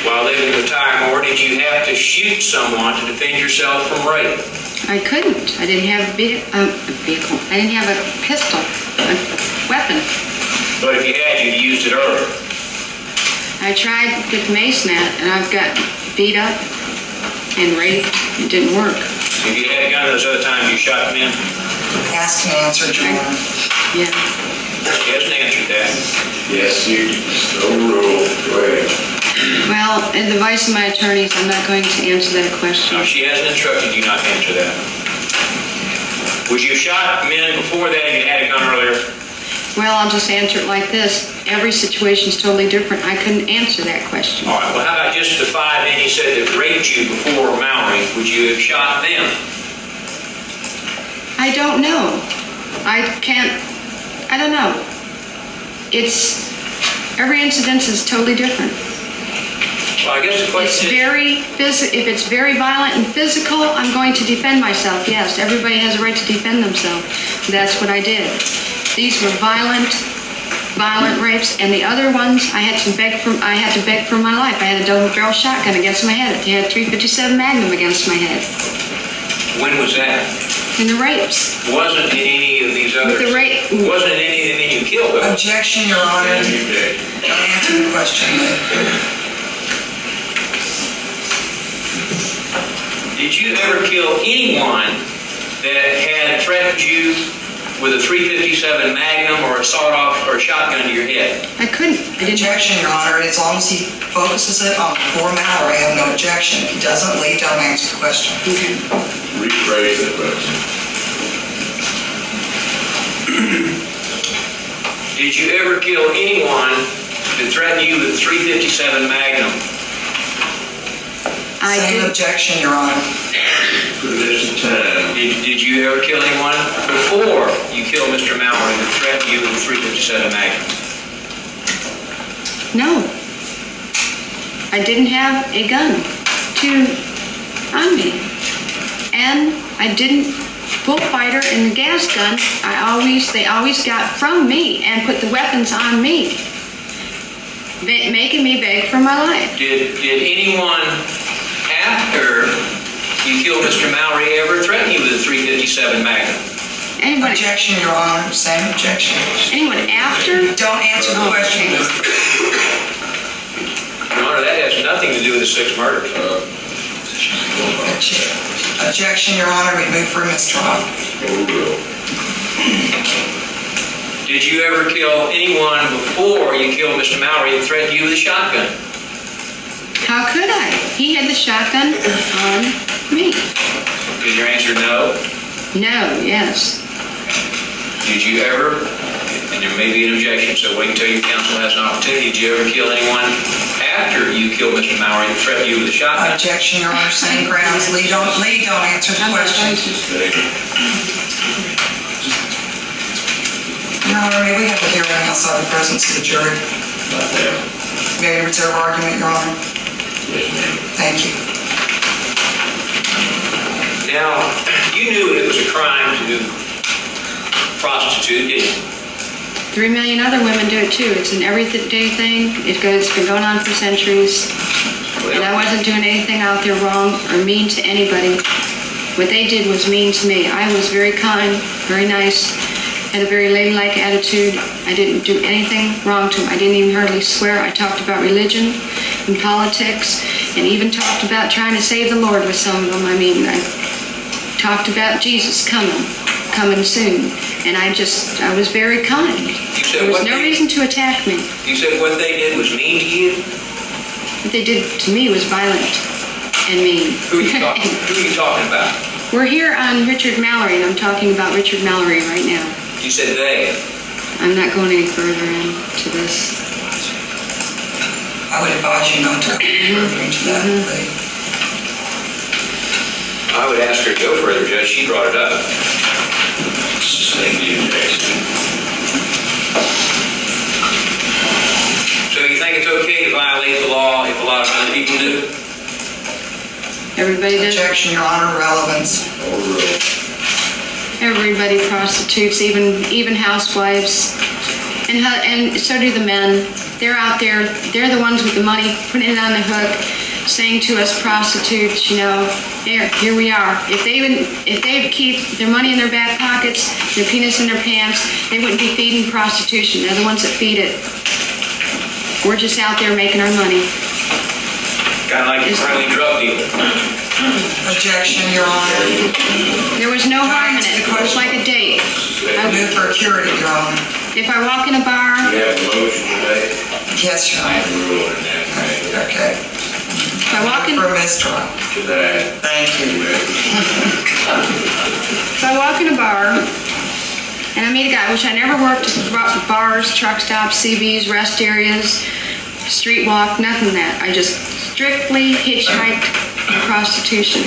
while living with Ty Moore, did you have to shoot someone to defend yourself from rape? I couldn't. I didn't have a vehicle. I didn't have a pistol, a weapon. But if you had, you'd used it earlier. I tried with mace net, and I've got beat up and raped. It didn't work. If you had a gun those other times you shot men, Ask and answer, Your Honor. Yeah. he hasn't answered that. Yes, you overruled. Go ahead. Well, in the advice of my attorneys, I'm not going to answer that question. No, she hasn't instructed you not to answer that. Would you have shot men before that if you had a gun earlier? Well, I'll just answer it like this. Every situation is totally different. I couldn't answer that question. All right, well, how about just the 5 men you said that raped you before Mallory? Would you have shot them? I don't know. I don't know. Every incident is totally different. Well, I guess the question is... If it's very violent and physical, I'm going to defend myself. Yes, everybody has a right to defend themselves. That's what I did. These were violent rapes, and the other ones I had to beg for my life. I had a double-barrel shotgun against my head. I had a .357 Magnum against my head. When was that? In the rapes. Wasn't in any of these others. The rape. Wasn't in any of the men you killed, though. Objection, Your Honor. Don't answer the question. Did you ever kill anyone that had threatened you with a .357 Magnum or a sawed-off or a shotgun to your head? I couldn't. I didn't. Objection, Your Honor. As long as he focuses it on before Mallory, I have no objection. If he doesn't, Lee, don't answer the question. Okay. Rephrase the question. Did you ever kill anyone that threatened you with a .357 Magnum? Same objection, Your Honor. For this time, Did you ever kill anyone before you killed Mr. Mallory that threatened you with a .357 Magnum? No. I didn't have a gun on me. And I didn't bullfighter and the gas gun. They always got from me and put the weapons on me, making me beg for my life. Did anyone after you killed Mr. Mallory ever threaten you with a .357 Magnum? Anyone, Objection, Your Honor. Same objection. anyone after? Don't answer the question. Your Honor, that has nothing to do with the 6 murders. Objection, Your Honor. We move for mistrial. Did you ever kill anyone before you killed Mr. Mallory that threatened you with a shotgun? How could I? He had the shotgun on me. Is your answer no? No, yes. Did you ever, and there may be an objection, so wait until your counsel has an opportunity, did you ever kill anyone after you killed Mr. Mallory that threatened you with a shotgun? Objection, Your Honor. Same grounds. Lee, don't answer the question. Your Honor, may we have a hearing outside the presence of the jury? not now. May I reserve argument, Your Honor? Yes, ma'am. Thank you. Now, you knew it was a crime to prostitute, didn't you? 3 million other women do it too. It's an everyday thing. It's been going on for centuries. And I wasn't doing anything out there wrong or mean to anybody. What they did was mean to me. I was very kind, very nice, had a very ladylike attitude. I didn't do anything wrong to them. I didn't even hardly swear. I talked about religion and politics and even talked about trying to save the Lord with some of them. I mean, I talked about Jesus coming soon. And I was very kind. There was no reason to attack me. You said what they did was mean to you? What they did to me was violent and mean. Who are you talking about? We're here on Richard Mallory, and I'm talking about Richard Mallory right now. You said they. I'm not going any further into this. I would advise you not to go further into that, Lee. I would ask her to go further, Judge. She brought it up. Same objection. So you think it's okay to violate the law if a lot of other people do? Everybody does. Objection, Your Honor, relevance. Overruled. Everybody prostitutes, even housewives, and so do the men. They're out there. They're the ones with the money, putting it on the hook, saying to us prostitutes, you know, here we are. If they keep their money in their back pockets, their penis in their pants, they wouldn't be feeding prostitution. They're the ones that feed it. We're just out there making our money. Kind of like a friendly drug dealer. Objection, Your Honor. There was no harm in it. It was like a date. I move for curative, Your Honor. If I walk in a bar, You have a motion today? Yes, Your Honor. Overruled in that case. Okay. if I walk in, For mistrial. Today. Thank you. if I walk in a bar and I meet a guy, which I never worked at bars, truck stops, CBs, rest areas, street walk, nothing of that. I just strictly hitchhiked prostitution.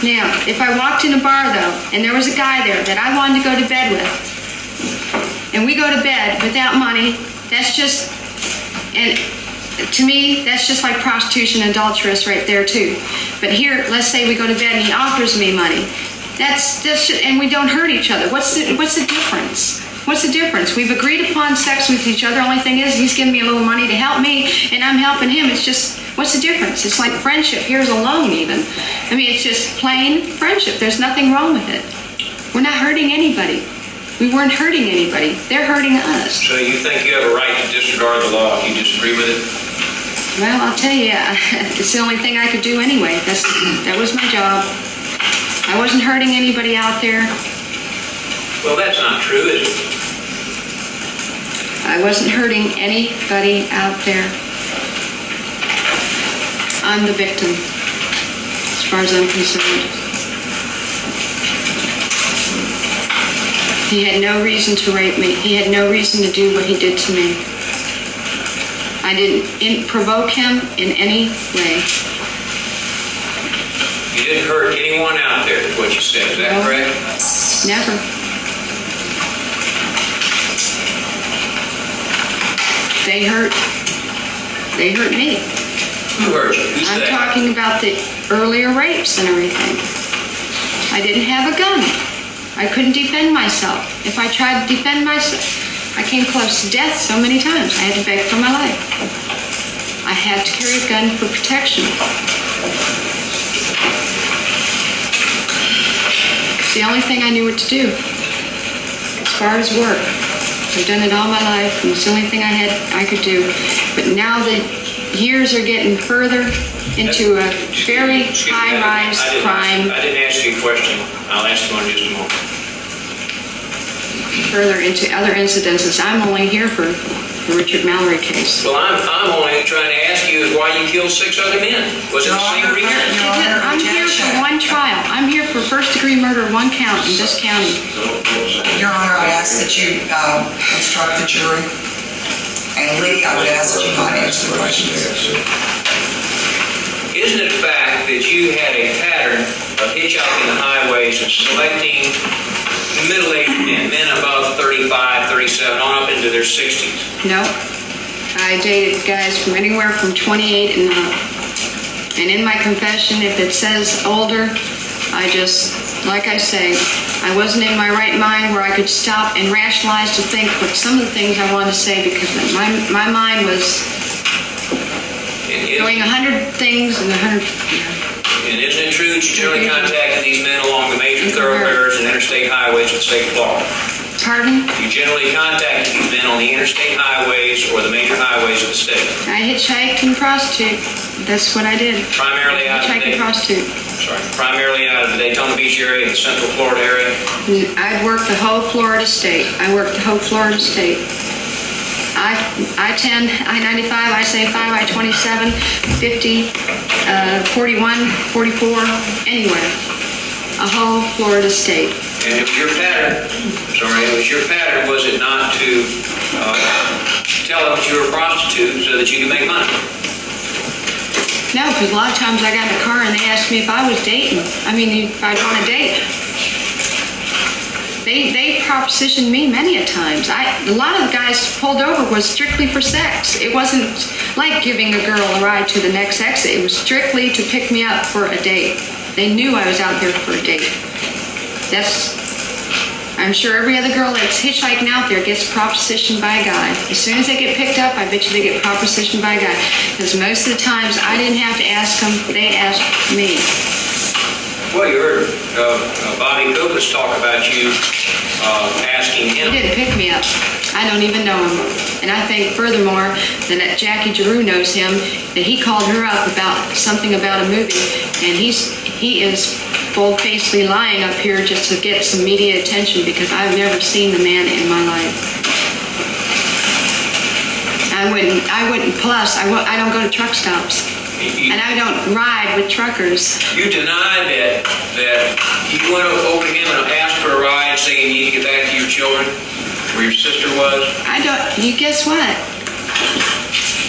Now, if I walked in a bar though, and there was a guy there that I wanted to go to bed with, and we go to bed without money, that's just, and to me, that's just like prostitution, adulterous right there too. But here, let's say we go to bed and he offers me money. That's just, and we don't hurt each other. What's the difference? What's the difference? We've agreed upon sex with each other. Only thing is, he's giving me a little money to help me, and I'm helping him. It's just, what's the difference? It's like friendship. Here's a loan even. I mean, it's just plain friendship. There's nothing wrong with it. We're not hurting anybody. We weren't hurting anybody. They're hurting us. So you think you have a right to disregard the law if you disagree with it? Well, I'll tell you, it's the only thing I could do anyway. That was my job. I wasn't hurting anybody out there. Well, that's not true, is it? I wasn't hurting anybody out there. I'm the victim, as far as I'm concerned. He had no reason to rape me. He had no reason to do what he did to me. I didn't provoke him in any way. You didn't hurt anyone out there, is what you said. Is that No. correct? Never. They hurt me. Who hurt you? Who's I'm that? talking about the earlier rapes and everything. I didn't have a gun. I couldn't defend myself. If I tried to defend myself, I came close to death so many times. I had to beg for my life. I had to carry a gun for protection. It's the only thing I knew what to do. As far as work, I've done it all my life, and it's the only thing I could do. But now the years are getting further into a very Excuse me, high-rise crime, I didn't ask you a question. I'll ask you one in just a moment. further into other incidences. I'm only here for the Richard Mallory case. Well, I'm only trying to ask you is why you killed 6 other men. Was it the same reason? I'm here for one trial. I'm here for first-degree murder, 1 count in this county. Your Honor, I ask that you instruct the jury. And Lee, I would ask that you not answer the questions. Isn't it a fact that you had a pattern of hitchhiking the highways and selecting middle-aged men above 35, 37, on up into their 60s? No. I dated guys from anywhere from 28 and up. And in my confession, if it says older, I just, like I say, I wasn't in my right mind where I could stop and rationalize to think what some of the things I wanted to say, because my mind was doing 100 things and 100... And isn't it true that you generally contacted these men along the major thoroughfares and interstate highways of the state of Florida? Pardon? You generally contacted these men on the interstate highways or the major highways of the state? I hitchhiked and prostitute. That's what I did. Primarily out of Hitchhike and prostitute. primarily out of the Daytona Beach area, the Central Florida area? I've worked the whole Florida state. I worked the whole Florida state. I-10, I-95, I-75, I-27, 50, 41, 44, anywhere. A whole Florida state. And it was your pattern, was it not to tell them that you were a prostitute so that you could make money? No, because a lot of times I got in the car and they asked me if I was dating. If I'd want to date. They propositioned me many a times. A lot of the guys pulled over was strictly for sex. It wasn't like giving a girl a ride to the next exit. It was strictly to pick me up for a date. They knew I was out there for a date. I'm sure every other girl that's hitchhiking out there gets propositioned by a guy. As soon as they get picked up, I bet you they get propositioned by a guy. Because most of the times I didn't have to ask them, they asked me. Well, you heard Bobby Copas talk about you asking He him. didn't pick me up. I don't even know him. And I think furthermore that Jackie Giroux knows him, that he called her up about something about a movie, and he is bold-facedly lying up here just to get some media attention, because I've never seen the man in my life. I wouldn't, plus I don't go to truck stops. And I don't ride with truckers. You denied that you went over to him and asked for a ride, saying you need to get back to your children, where your sister was? You guess what?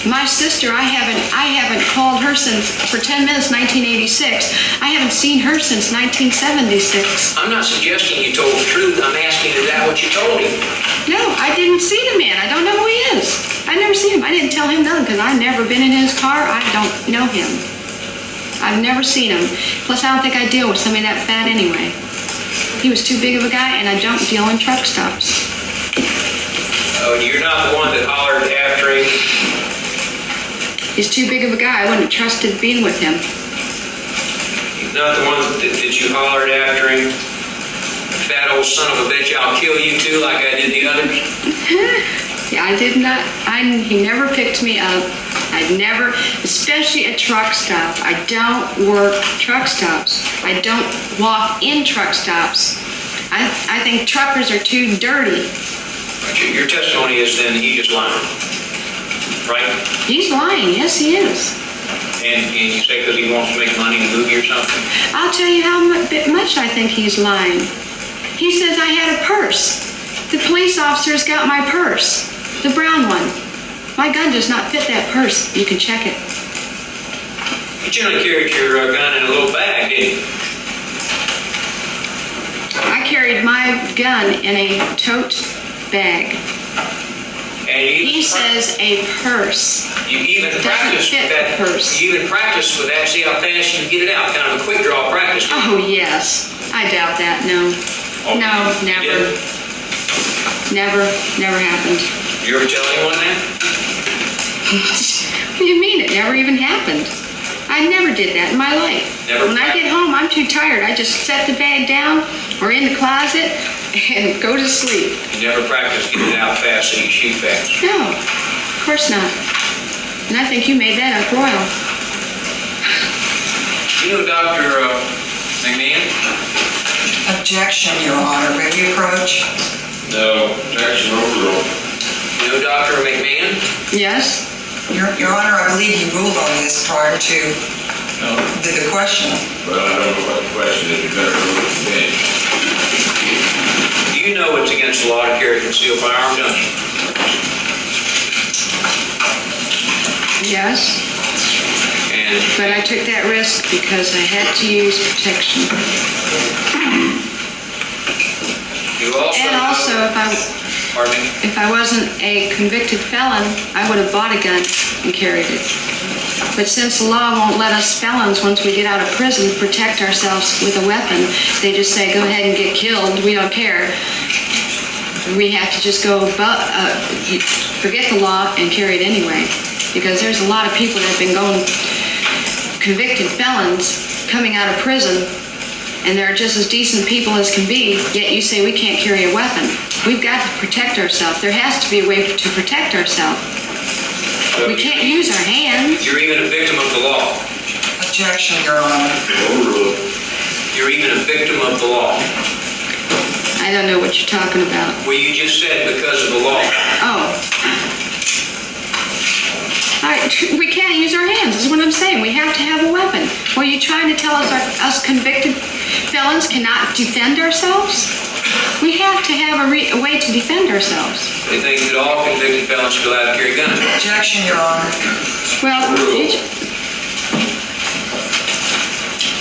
My sister, I haven't called her since, for 10 minutes, 1986. I haven't seen her since 1976. I'm not suggesting you told the truth. I'm asking, is that what you told him? No, I didn't see the man. I don't know who he is. I never seen him. I didn't tell him nothing because I've never been in his car. I don't know him. I've never seen him. Plus, I don't think I deal with somebody that fat anyway. He was too big of a guy, and I don't deal in truck stops. Oh, you're not the one that hollered after him? He's too big of a guy. I wouldn't have trusted being with him. He's not the one that you hollered after him? Fat old son of a bitch, I'll kill you too, like I did the others? Yeah, I did not. He never picked me up. I'd never, especially at truck stop. I don't work truck stops. I don't walk in truck stops. I think truckers are too dirty. Your testimony is then he just lying, right? He's lying. Yes, he is. And you say because he wants to make money in a movie or something? I'll tell you how much I think he's lying. He says I had a purse. The police officers got my purse, the brown one. My gun does not fit that purse. You can check it. generally carried your gun in a little bag, didn't you? I carried my gun in a tote bag. And you He says a purse. You even Doesn't practiced fit with that. the purse. You even practiced with that. See how fast you can get it out. Kind of a quick draw practice. Oh, yes. I doubt that. No. Oh, No, you never. didn't? Never happened. You ever tell anyone that? What do you mean? It never even happened. I never did that in my life. Never When I get home, I'm too tired. I just set the bag down or in the closet and go to sleep. You never practiced getting it out fast so you shoot fast. No, of course not. And I think you made that up royal. You know Dr. McMahon? Objection, Your Honor. May we approach? No, objection overruled. You know Dr. McMahon? Yes? Your Honor, I believe you ruled on this prior to No, the question. well, I don't know what the question is, you better rule it again. Do you know it's against the law to carry a concealed firearm, don't you? Yes. And But I took that risk because I had to use protection. you also And also, pardon me? if I wasn't a convicted felon, I would have bought a gun and carried it. But since the law won't let us felons, once we get out of prison, protect ourselves with a weapon, they just say, go ahead and get killed, we don't care. We have to just forget the law and carry it anyway. Because there's a lot of people that have been convicted felons coming out of prison, and they're just as decent people as can be, yet you say we can't carry a weapon. We've got to protect ourselves. There has to be a way to protect ourselves. We can't use our hands. You're even a victim of the law. Objection, Your Honor. Overruled. You're even a victim of the law. I don't know what you're talking about. Well, you just said because of the law. Oh. We can't use our hands, is what I'm saying. We have to have a weapon. Were you trying to tell us us convicted felons cannot defend ourselves? We have to have a way to defend ourselves. They think that all convicted felons should be allowed to carry guns. Objection, Your Honor. Well, Is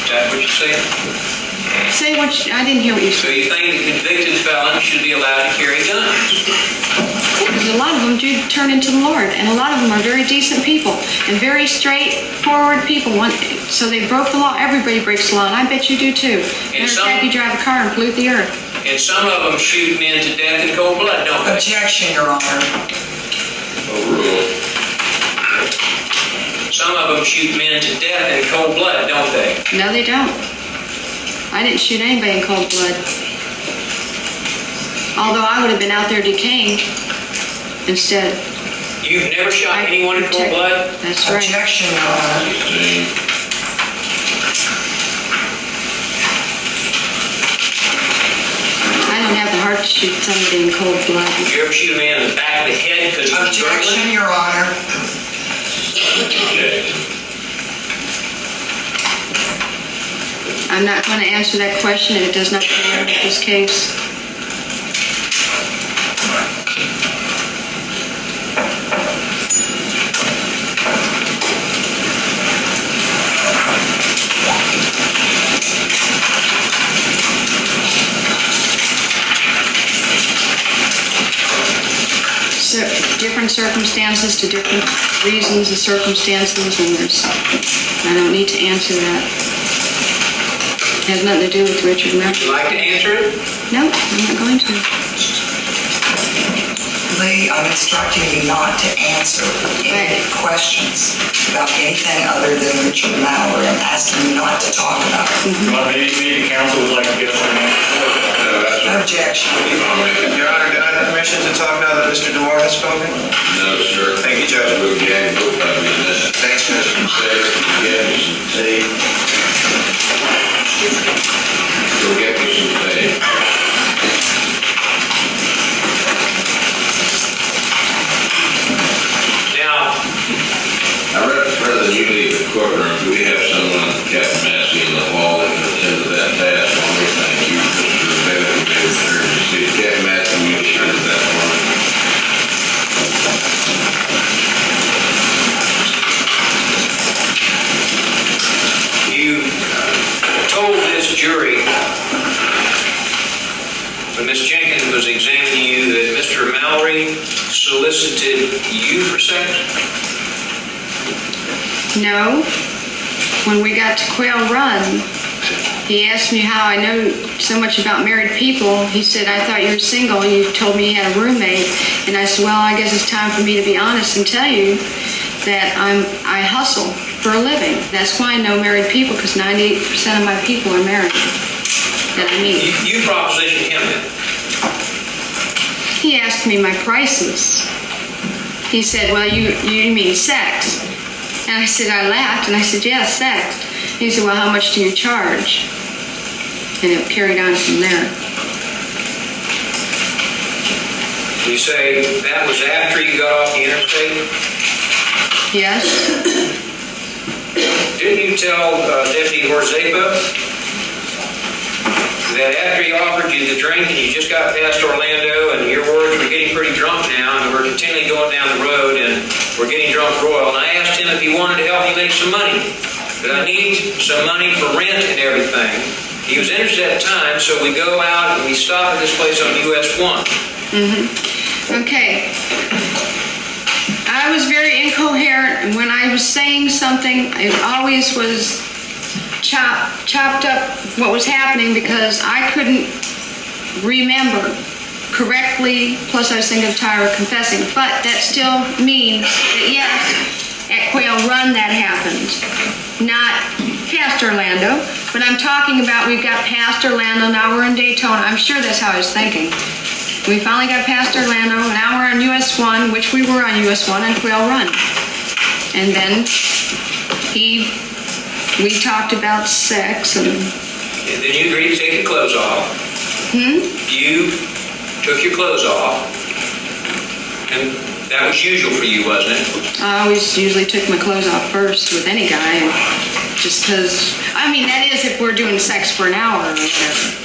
that what you're saying? say what I didn't hear what you So said. you think that convicted felons should be allowed to carry guns? Because a lot of them do turn into the Lord, and a lot of them are very decent people and very straightforward people. So they broke the law. Everybody breaks the law, and I bet you do too. Matter of fact, you drive a car and pollute the earth. And some of them shoot men to death in cold blood, don't they? Objection, Your Honor. Overruled. Some of them shoot men to death in cold blood, don't they? No, they don't. I didn't shoot anybody in cold blood. Although I would have been out there decaying instead. You've never shot anyone in cold blood? That's right. Objection, Your Honor. 16. I don't have the heart to shoot somebody in cold blood. Did you ever shoot a man in the back of the head because he was Objection, struggling? Your Honor. Objection. I'm not going to answer that question if it does not belong with this case. So, different circumstances to different reasons and circumstances, and I don't need to answer that. It has nothing to do with Richard Would Murphy. you like to answer it? No, I'm not going to. Lee, I'm instructing you not to answer any questions about anything other than Richard Mallory. I'm asking you not to talk about it. Maybe the council would like to get some answers. Objection. Your Honor, do I have permission to talk now that Mr. DeWar has spoken? No, sir. Thank you, Judge. We'll get both of you in this. Thanks, Judge. Go get me some tea. Now, Rather than you leave the courtroom, do we have someone, Captain Massey, in the hall that can attend to that task? I want to thank you, Mr. Bell, who made the turn to see Captain Massey, will you attend to that for me? jury, when Ms. Jenkins was examining you, that Mr. Mallory solicited you for sex? No. When we got to Quail Run, he asked me how I know so much about married people. He said, I thought you were single. You told me you had a roommate. And I said, well, I guess it's time for me to be honest and tell you that I hustle for a living. That's why I know married people, because 98% of my people are married that I meet. You propositioned him then? He asked me my prices. He said, well, you mean sex? And I said, I laughed, and I said, yeah, sex. He said, well, how much do you charge? And it carried on from there. You say that was after you got off the interstate? Yes? Didn't you tell Deputy Horzepa that after he offered you the drink and you just got past Orlando and your words were getting pretty drunk now and we're continually going down the road and we're getting drunk royal, and I asked him if he wanted to help me make some money, that I need some money for rent and everything. He was interested at the time, so we go out and we stop at this place on US 1. Okay. I was very incoherent, and when I was saying something, it always was chopped up what was happening because I couldn't remember correctly, plus I was thinking of Tyra confessing, but that still means that yes, at Quail Run that happened, not past Orlando, but I'm talking about we've got past Orlando, now we're in Daytona. I'm sure that's how I was thinking. We finally got past Orlando, now we're on US 1, which we were on US 1 and Quail Run. And then we talked about sex and then you agreed to take your clothes off. You took your clothes off, and that was usual for you, wasn't it? I always usually took my clothes off first with any guy, just because, I mean, that is if we're doing sex for an hour or whatever.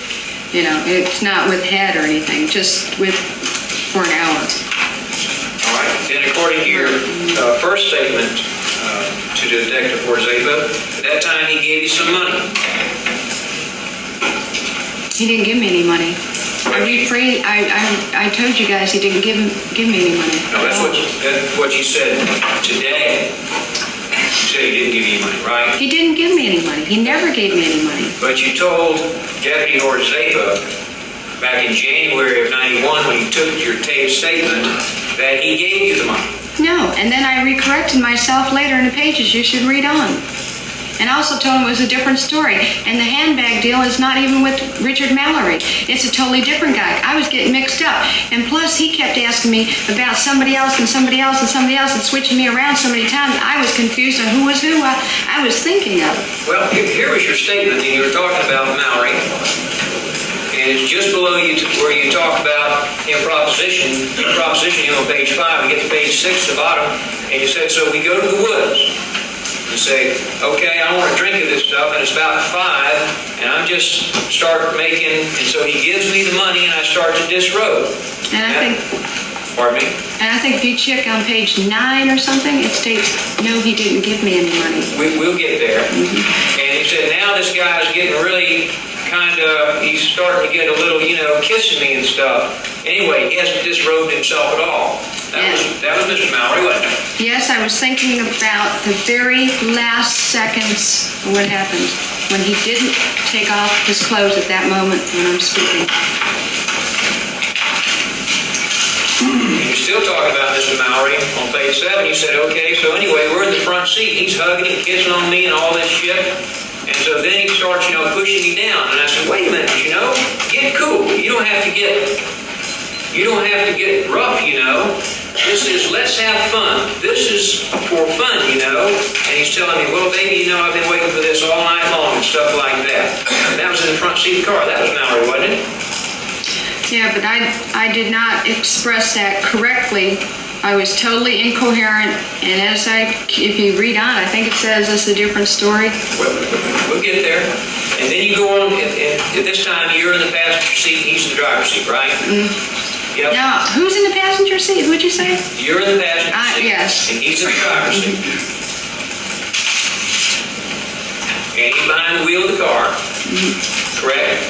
You know, it's not with head or anything, just for an hour. All right. Then according to your first statement to Detective Horzepa, at that time he gave you some money. He didn't give me any money. I told you guys he didn't give me any money. No, that's what you said today. You said he didn't give you any money, right? He didn't give me any money. He never gave me any money. But you told Deputy Horzepa back in January of '91 when you took your taped statement that he gave you the money. No, and then I recorrected myself later in the pages. You should read on. And I also told him it was a different story. And the handbag deal is not even with Richard Mallory. It's a totally different guy. I was getting mixed up. And plus, he kept asking me about somebody else and somebody else and somebody else and switching me around so many times. I was confused on who was who I was thinking of. Well, here was your statement, and you were talking about Mallory. And it's just below you where you talk about him proposition him on page 5. We get to page 6 at the bottom, and you said, so we go to the woods. You say, okay, I want to drink of this stuff, and it's about 5, and I'm just start making, and so he gives me the money, and I start to disrobe. And I think... Pardon me? And I think if you check on page 9 or something, it states, no, he didn't give me any money. We'll get there. And he said, now this guy is getting really he's starting to get a little, kissing me and stuff. Anyway, he hasn't disrobed himself at all. That was Mr. Mallory, wasn't it? Yes, I was thinking about the very last seconds of what happened when he didn't take off his clothes at that moment when I'm speaking. You're still talking about Mr. Mallory on page 7. You said, okay, so anyway, we're in the front seat. He's hugging and kissing on me and all this shit. And so then he starts, pushing me down. And I said, wait a minute, get cool. You don't have to get rough, This is, let's have fun. This is for fun, And he's telling me, well, baby, I've been waiting for this all night long and stuff like that. And that was in the front seat of the car. That was Mallory, wasn't it? Yeah, but I did not express that correctly. I was totally incoherent, and if you read on, I think it says it's a different story. We'll get there. And then you go on, and at this time, you're in the passenger seat, and he's in the driver's seat, right? Yep. Now, who's in the passenger seat? What'd you say? You're in the passenger seat, yes. and he's in the driver's seat. And he's behind the wheel of the car. correct?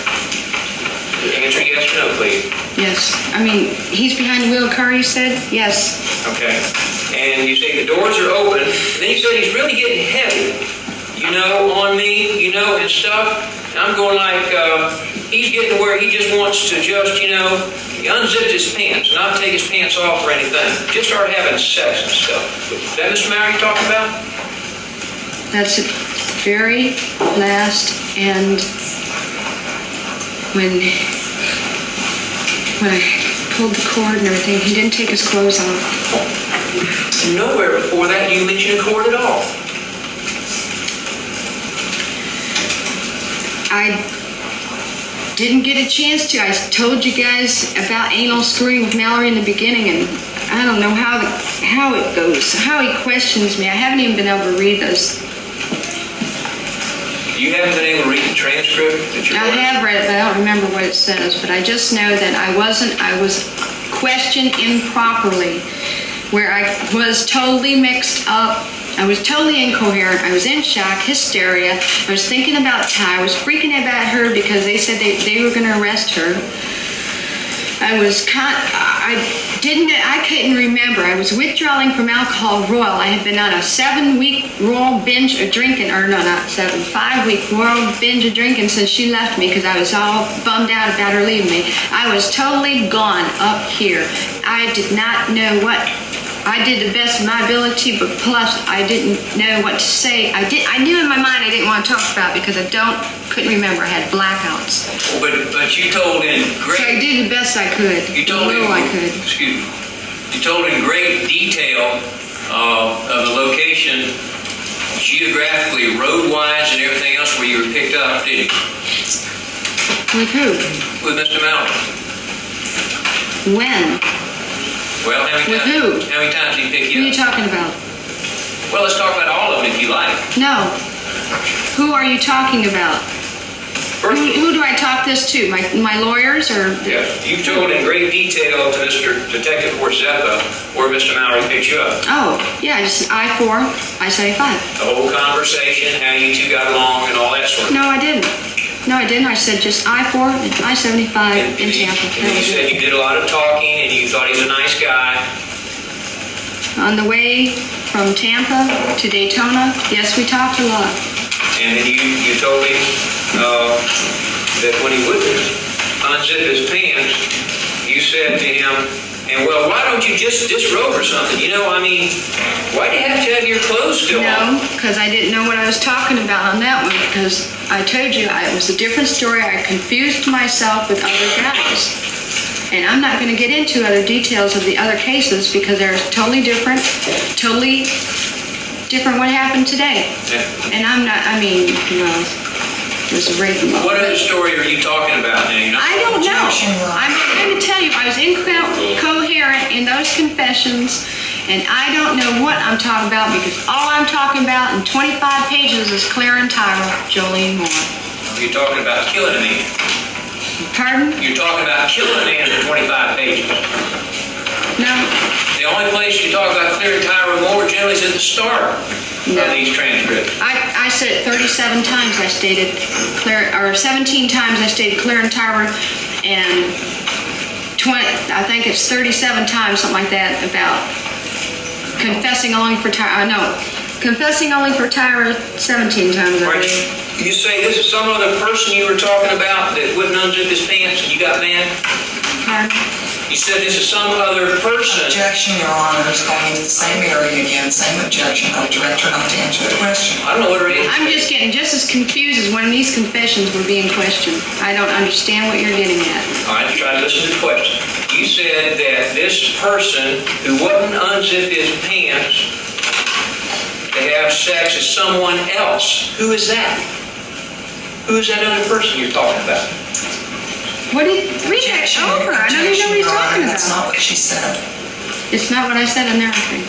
Answer yes or no, please. Yes. I mean, he's behind the wheel of the car, you said? Yes. Okay. And you say the doors are open. And then you said he's really getting heavy, on me, and stuff. And I'm going like, he's getting to where he just wants to just, unzip his pants, not take his pants off or anything. Just start having sex and stuff. Is that Mr. Maury you're talking about? That's the very last, and when I pulled the cord and everything, he didn't take his clothes off. Nowhere before that do you mention a cord at all. I didn't get a chance to. I told you guys about anal screwing with Mallory in the beginning, and I don't know how it goes, how he questions me. I haven't even been able to read those. You haven't been able to read the transcript that you're I have read it, but I don't remember what it says. But I just know that I was questioned improperly, where I was totally mixed up. I was totally incoherent. I was in shock, hysteria. I was thinking about Ty. I was freaking about her because they said they were going to arrest her. I couldn't remember. I was withdrawing from alcohol royal. I had been on a 7-week royal binge of drinking, or no, not 7, 5-week royal binge of drinking since she left me because I was all bummed out about her leaving me. I was totally gone up here. I did not know what. I did the best of my ability, but plus I didn't know what to say. I knew in my mind I didn't want to talk about it because couldn't remember. I had blackouts. But you told in great. So I did the best I could. You told the little I could. Excuse me. You told in great detail of the location, geographically, road-wise, and everything else where you were picked up, didn't you? With who? With Mr. Mallory. When? Well, how many With times? who? How many times did he pick Who you are you up? talking about? Well, let's talk about all of them if you like. No. Who are you talking about? First, Who do I talk this to? My lawyers or? yes, you told in great detail to Mr. Detective Forzeppa where Mr. Mallory picked you up. Oh, yeah, just I-4, I-75. The whole conversation, how you two got along, and all that sort of No, I didn't. No, I didn't. I said just I-4 and I-75 in Tampa. And you said you did a lot of talking, and you thought he was a nice guy. On the way from Tampa to Daytona, yes, we talked a lot. And then you told him that when he wouldn't unzip his pants, you said to him, and well, why don't you just disrobe or something? Why do you have to have your clothes still on? No, because I didn't know what I was talking about on that one, because I told you it was a different story. I confused myself with other guys. And I'm not going to get into other details of the other cases because they're totally different what happened today. Yeah. And I'm not, it was a rape. What other story are you talking about now? I don't know. I'm going to tell you, I was incoherent in those confessions, and I don't know what I'm talking about because all I'm talking about in 25 pages is Claire and Tyra, Jolene Moore. You're talking about killing a man. Pardon? You're talking about killing a man in 25 pages. No. The only place you talk about Claire and Tyra Moore generally is at the start of these transcripts. I said it 37 times I stated Claire, or 17 times I stated Claire and Tyra, and 20, I think it's 37 times, something like that, about confessing only for Tyra. Confessing only for Tyra 17 times. I believe. You say this is some other person you were talking about that wouldn't unzip his pants and you got mad? Pardon? You said this is some other person. Objection, Your Honor, is going into the same area again, same objection. I direct her not to answer the question. I don't know what it is. I'm just getting just as confused as when these confessions were being questioned. I don't understand what you're getting at. All right, try to listen to the question. You said that this person who wouldn't unzip his pants to have sex is someone else. Who is that? Who is that other person you're talking about? What did read that over? I don't even know what he's talking about. That's not what she said. It's not what I said in there. I think.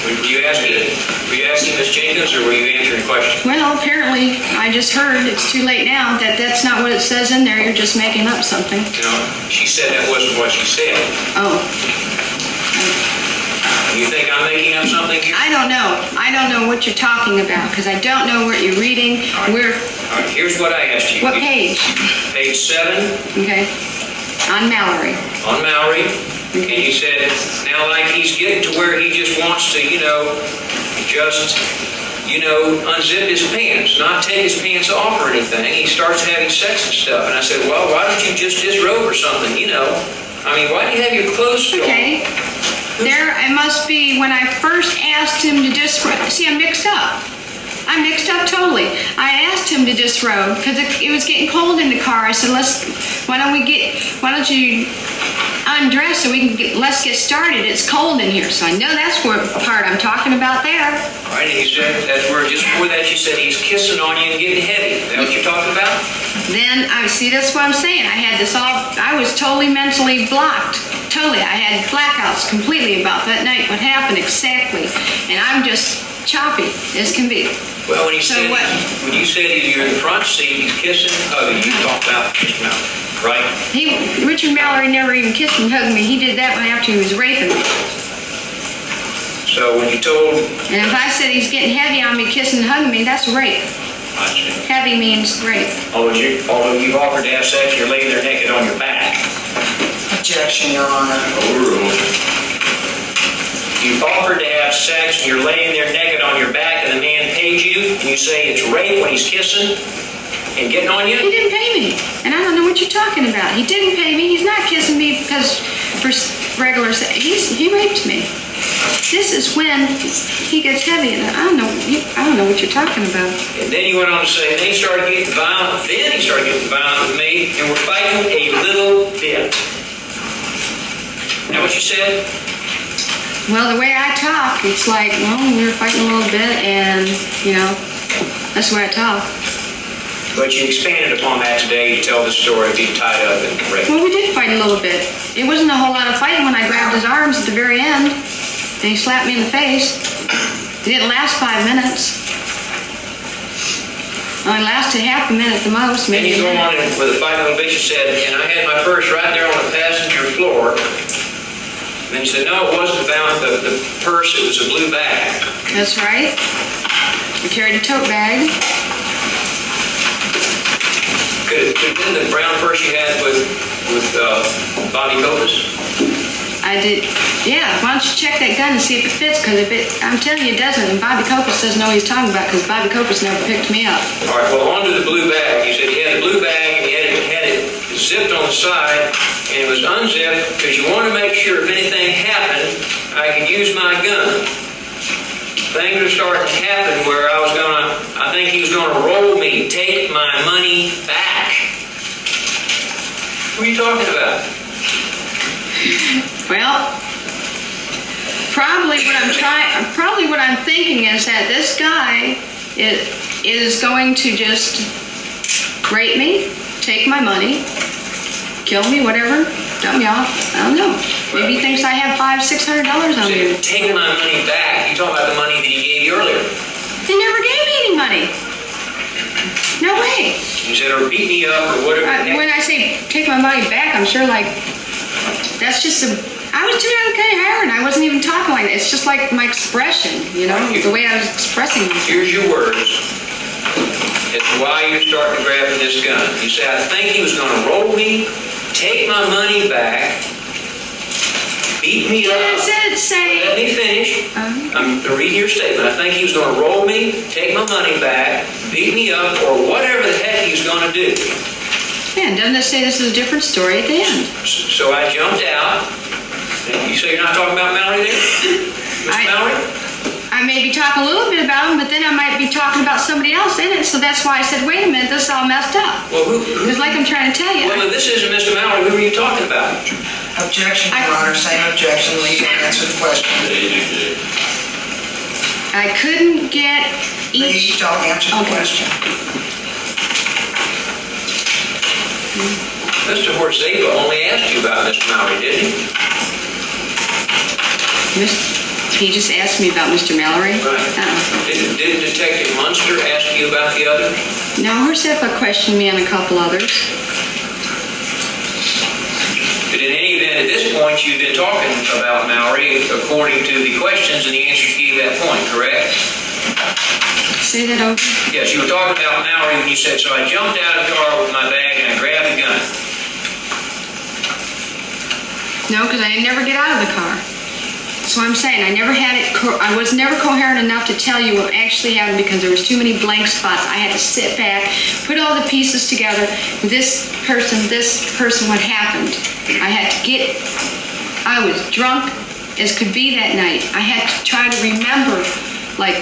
Were you asking Ms. Jenkins, or were you answering questions? Well, apparently, I just heard, it's too late now, that's not what it says in there. You're just making up something. She said that wasn't what she said. Oh. You think I'm making up something here? I don't know. I don't know what you're talking about because I don't know what you're reading. All All right, here's what I asked you. What page? Page 7 Okay. On Mallory. on Mallory, and you said, now like he's getting to where he just wants to, unzip his pants, not take his pants off or anything. He starts having sex and stuff. And I said, well, why don't you just disrobe or something, I mean, why do you have your clothes still on? Okay. There, it must be when I first asked him to disrobe. See, I'm mixed up. I'm mixed up totally. I asked him to disrobe because it was getting cold in the car. I said, why don't you undress so let's get started. It's cold in here. So I know that's what part I'm talking about there. All right, and you said, that's where, just before that, you said he's kissing on you and getting heavy. Is that what you're talking about? Then, that's what I'm saying. I was totally mentally blocked. Totally. I had blackouts completely about that night, what happened exactly. And I'm just choppy as can be. Well, when you So said what? when you said you're in the front seat, he's kissing, hugging you, talked about kissing out, right? Richard Mallory never even kissed and hugged me. He did that after he was raping me. So when you told, And if I said he's getting heavy on me, kissing and hugging me, that's rape. I see. Heavy means rape. Although you've offered to have sex, you're laying there naked on your back. Objection, Your Honor. Overruled. You've offered to have sex, and you're laying there naked on your back, and the man paid you, and you say it's rape when he's kissing and getting on you? He didn't pay me. And I don't know what you're talking about. He didn't pay me. He's not kissing me because for regular sex. He raped me. This is when he gets heavy, and I don't know what you're talking about. And then you went on to say, then he started getting violent with me, and we're fighting a little bit. Is that what you said? Well, the way I talk, it's like, we were fighting a little bit, and, that's the way I talk. But you expanded upon that today to tell the story of being tied up and raped. Well, we did fight a little bit. It wasn't a whole lot of fighting when I grabbed his arms at the very end, and he slapped me in the face. It didn't last 5 minutes. Only lasted half a minute at the most, Then maybe you a go on minute. with a fight little bitch, you said, and I had my purse right there on the passenger floor. And then you said, no, it wasn't the purse, it was a blue bag. That's right. I carried a tote bag. Could it have been the brown purse you had with Bobby Copas? I did, yeah, why don't you check that gun and see if it fits, because I'm telling you it doesn't, and Bobby Copas doesn't know what he's talking about, because Bobby Copas never picked me up. All right, well, onto the blue bag. You said you had a blue bag and you had it zipped on the side, and it was unzipped because you wanted to make sure if anything happened, I could use my gun. Things were starting to happen where I think he was gonna roll me, take my money back. What are you talking about? Well, probably what I'm thinking is that this guy is going to just rape me, take my money, kill me, whatever, dump me off. I don't know. Maybe he thinks I have $500-600 on me. Take my money back. You talking about the money that he gave you earlier. He never gave me any money. No way. You said, or beat me up, or whatever. When I say take my money back, I'm sure that's just I was doing okay heroin. I wasn't even talking like that. It's just like my expression, the way I was expressing myself. Here's your words as to why you're starting to grab this gun. You say, I think he was going to roll me, take my money back, beat me up. Does it say? Let me finish. I'm reading your statement. I think he was going to roll me, take my money back, beat me up, or whatever the heck he was going to do. Yeah, doesn't it say this is a different story at the end? So I jumped out. You say you're not talking about Mallory there? Miss Mallory? I may be talking a little bit about him, but then I might be talking about somebody else in it. So that's why I said, wait a minute, this is all messed up. Well, Because like I'm trying to tell you. Well, if this isn't Mr. Mallory, who are you talking about? Objection, Your Honor, same objection, leave to answer the question. I couldn't get Please each. don't answer the Okay. question. Mr. Horseva only asked you about Mr. Mallory, didn't he? He just asked me about Mr. Mallory. Right. Did Detective Munster ask you about the other? No, Hersefa questioned me on a couple others. But in any event, at this point, you've been talking about Mallory according to the questions and the answers you gave that point, correct? Say that over. Yes, you were talking about Mallory when you said, so I jumped out of the car with my bag and I grabbed a gun. No, because I didn't never get out of the car. So I'm saying I never had it. I was never coherent enough to tell you what actually happened because there was too many blank spots. I had to sit back, put all the pieces together. This person, what happened. I had to get. I was drunk as could be that night. I had to try to remember, like,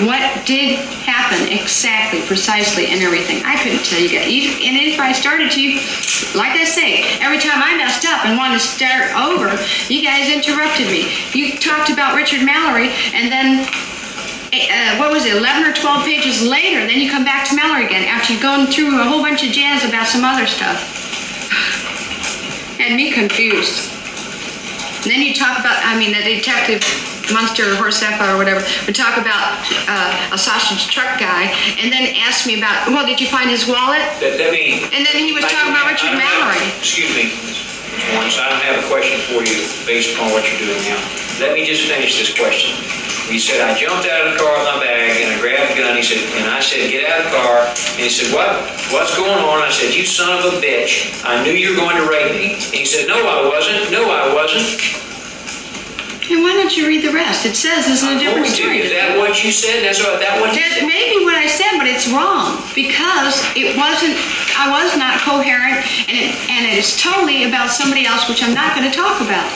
what did happen exactly, precisely, and everything. I couldn't tell you guys. And if I started to, like I say, every time I messed up and wanted to start over, you guys interrupted me. You talked about Richard Mallory, and then, 11 or 12 pages later, then you come back to Mallory again after you've gone through a whole bunch of jazz about some other stuff. Had me confused. And then you talk about, the detective, Munster or Horseffa or whatever, would talk about a sausage truck guy, and then ask me about, well, did you find his wallet? And then he was talking about Richard Mallory. Excuse me, Ms. Wuornos, I don't have a question for you based upon what you're doing now. Let me just finish this question. He said, I jumped out of the car with my bag and I grabbed a gun. He said, and I said, get out of the car. And he said, what? What's going on? I said, you son of a bitch. I knew you were going to rape me. And he said, no, I wasn't. No, I wasn't. And why don't you read the rest? It says it's a different story. Is that what you said? That what you said? That may be what I said, but it's wrong because I was not coherent, and it is totally about somebody else, which I'm not going to talk about.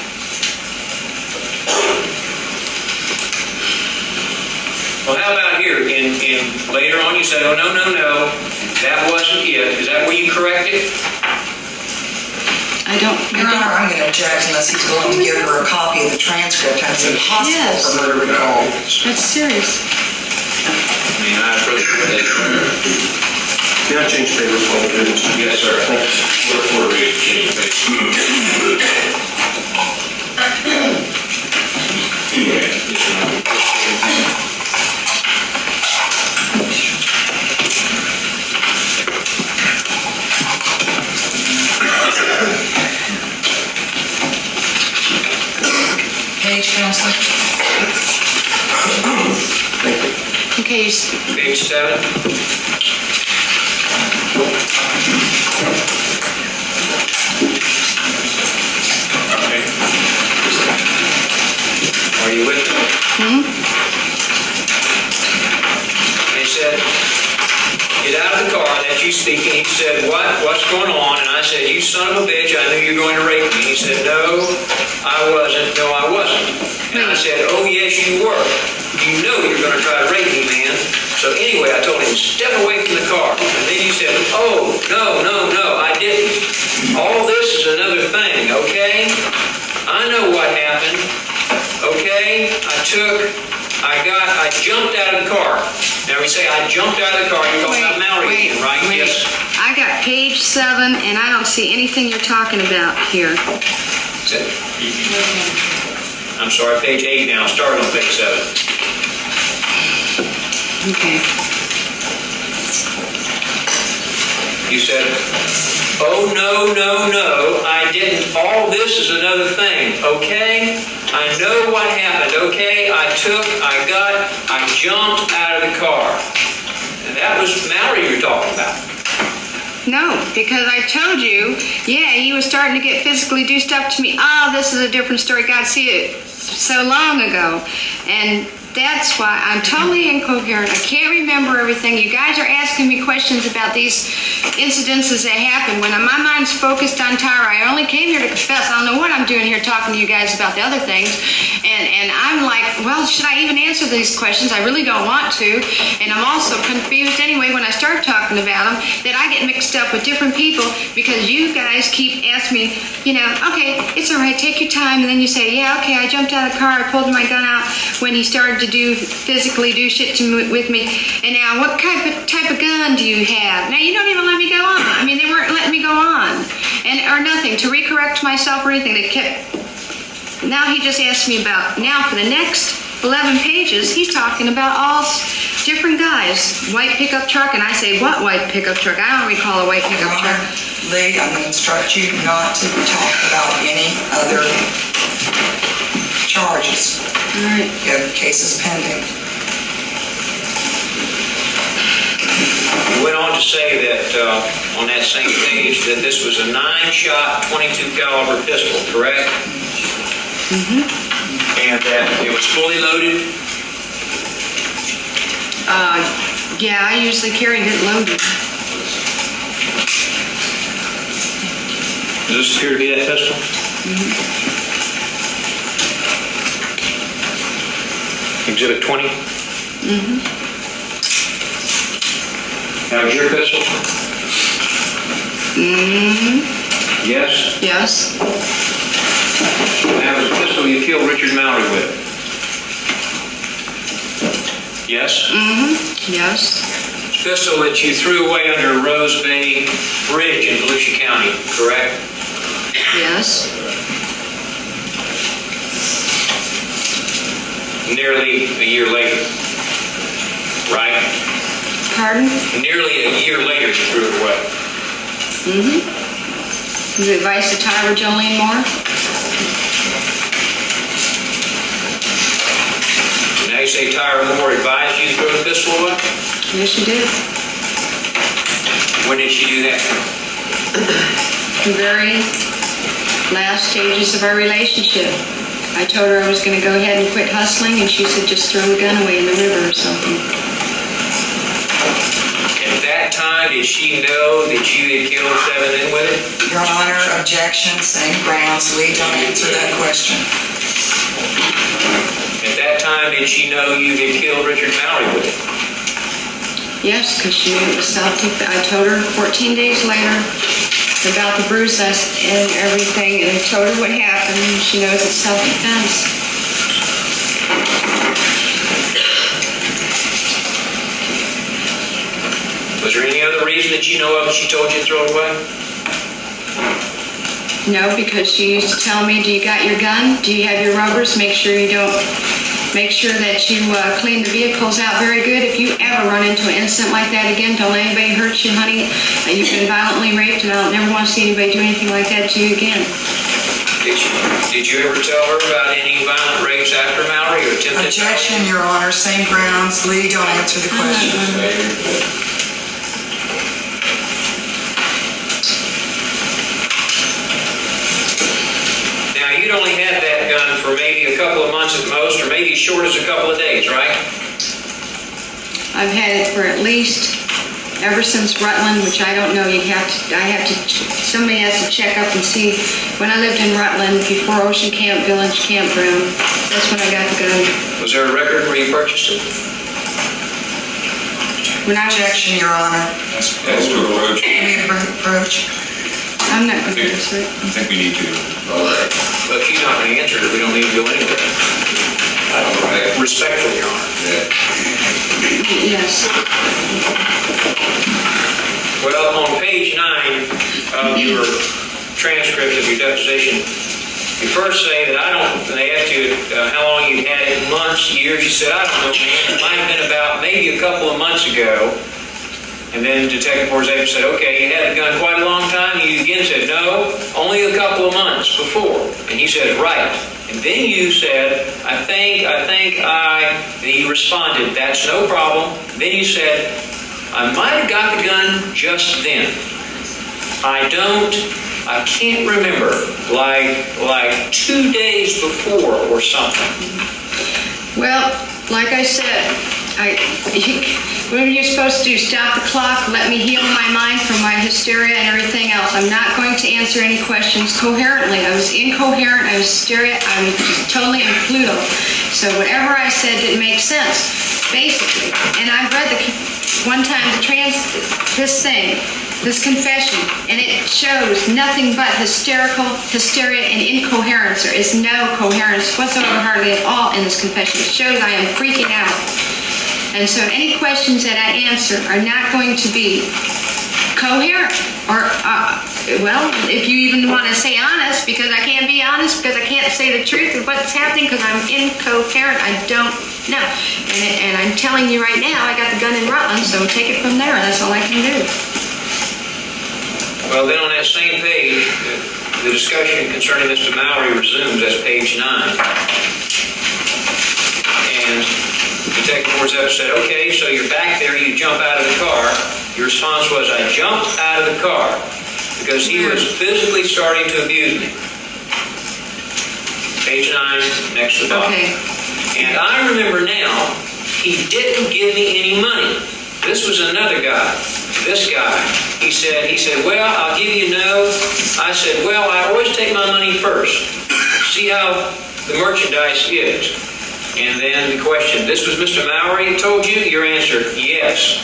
Well, how about here? In later on, you said, oh, no, that wasn't it. Is that where you corrected? I don't. Your Honor, I'm going to object unless he's willing to give her a copy of the transcript. It's impossible Yes. for her to recall. That's serious. I mean, I approach it. Can I change papers for the business? Yes, sir. We're ready to change papers. Page, Counselor. Okay. Page 7. Okay. Are you with me? Hmm? He said, get out of the car. That's you speaking. He said, what's going on? And I said, you son of a bitch, I knew you were going to rape me. He said, no, I wasn't. No, I wasn't. And I said, oh, yes, you were. You know you're going to try to rape me, man. So anyway, I told him, step away from the car. And then he said, oh, no, I didn't. All this is another thing, okay? I know what happened, okay? I jumped out of the car. Now we say I jumped out of the car, you're talking about Mallory again, right? Wait. Yes. I got page 7, and I don't see anything you're talking about here. I'm sorry, page 8 now, starting on page 7. Okay. You said, oh, no, I didn't. All this is another thing, okay? I know what happened, okay? I jumped out of the car. And that was Mallory you're talking about. No, because I told you, he was starting to get physically do stuff to me. Oh, this is a different story. God, see it so long ago. And that's why I'm totally incoherent. I can't remember everything. You guys are asking me questions about these incidences that happened. When my mind's focused on Tyra, I only came here to confess. I don't know what I'm doing here talking to you guys about the other things. And I'm like, well, should I even answer these questions? I really don't want to. And I'm also confused anyway when I start talking about them that I get mixed up with different people because you guys keep asking me, okay, it's all right, take your time. And then you say, yeah, okay, I jumped out of the car, I pulled my gun out when he started to physically do shit with me. And now, what type of gun do you have? Now, you don't even let me go on. I mean, they weren't letting me go on. Or nothing, to recorrect myself or anything. They kept... Now he just asked me about... Now, for the next 11 pages, he's talking about all different guys. White pickup truck, and I say, what white pickup truck? I don't recall a white pickup truck. Lee, I'm going to instruct you not to talk about any other charges. All right. You have cases pending. You went on to say that, on that same page, that this was a 9-shot, 22 caliber pistol, correct? And that it was fully loaded? Yeah, I usually carried it loaded. Does this appear to be that pistol? Exhibit 20? That was your pistol? Yes? Yes. That was the pistol you killed Richard Mallory with? Yes? Yes. Pistol that you threw away under Rose Bay Bridge in Volusia County, correct? Yes. Nearly a year later, right? Pardon? Nearly a year later you threw it away. The advice of Tyra Jolene Moore? Now you say Tyra Moore advised you to throw the pistol away? Yes, she did. When did she do that? The very last stages of our relationship. I told her I was going to go ahead and quit hustling, and she said, just throw the gun away in the river or something. At that time, did she know that you had killed 7 men with it? Your Honor, objection, same grounds. Lee, don't answer that question. At that time, did she know you had killed Richard Mallory with it? Yes, because she knew it was self-defense. I told her 14 days later about the bruises and everything, and I told her what happened, and she knows it's self-defense. Was there any other reason that you know of that she told you to throw it away? No, because she used to tell me, do you got your gun? Do you have your rubbers? Make sure that you clean the vehicles out very good. If you ever run into an incident like that again, don't let anybody hurt you, honey. You've been violently raped, and I'll never want to see anybody do anything like that to you again. Did you ever tell her about any violent rapes after Mallory or attempted? Objection, Your Honor, same grounds. Lee, don't answer the question. Now, you'd only had that gun for maybe a couple of months at most, or maybe as short as a couple of days, right? I've had it for at least ever since Rutland, which I don't know. Somebody has to check up and see. When I lived in Rutland, before Ocean Camp Village Campground, that's when I got the gun. Was there a record where you purchased it? Objection, Your Honor. That's to approach. Let me approach. I'm not going to answer it. I think we need to. But if she's not going to answer it, we don't need to go anywhere. Respectfully, Your Honor. Yes. Well, on page 9 of your transcript of your deposition, you first say that and they asked you how long you'd had it, months, years. You said, I don't know, man. It might have been about maybe a couple of months ago. And then Detective Forzave said, okay, you had the gun quite a long time. You again said, no, only a couple of months before. And he said, right. And then you said, I think, and he responded, that's no problem. Then you said, I might have got the gun just then. I can't remember, like 2 days before or something. Well, like I said, what are you supposed to do? Stop the clock, let me heal my mind from my hysteria and everything else. I'm not going to answer any questions coherently. I was incoherent, I was hysteria, I was just totally in Pluto. So whatever I said didn't make sense, basically. And I've read one time this confession, and it shows nothing but hysteria, and incoherence. There is no coherence whatsoever, hardly at all, in this confession. It shows I am freaking out. And so any questions that I answer are not going to be coherent, or, if you even want to say honest, because I can't be honest, because I can't say the truth of what's happening, because I'm incoherent. I don't know. And I'm telling you right now, I got the gun in Rutland, so take it from there. That's all I can do. Well, then on that same page, the discussion concerning Mr. Mallory resumes. That's page 9. And Detective Forzave said, okay, so you're back there, you jump out of the car, Your response was, I jumped out of the car because he was physically starting to abuse me. Page 9, next to the bottom. Okay. And I remember now, he didn't give me any money. This was another guy. This guy. He said, well, I'll give you no. I said, well, I always take my money first. See how the merchandise is. And then the question, this was Mr. Mallory that told you? Your answer, yes.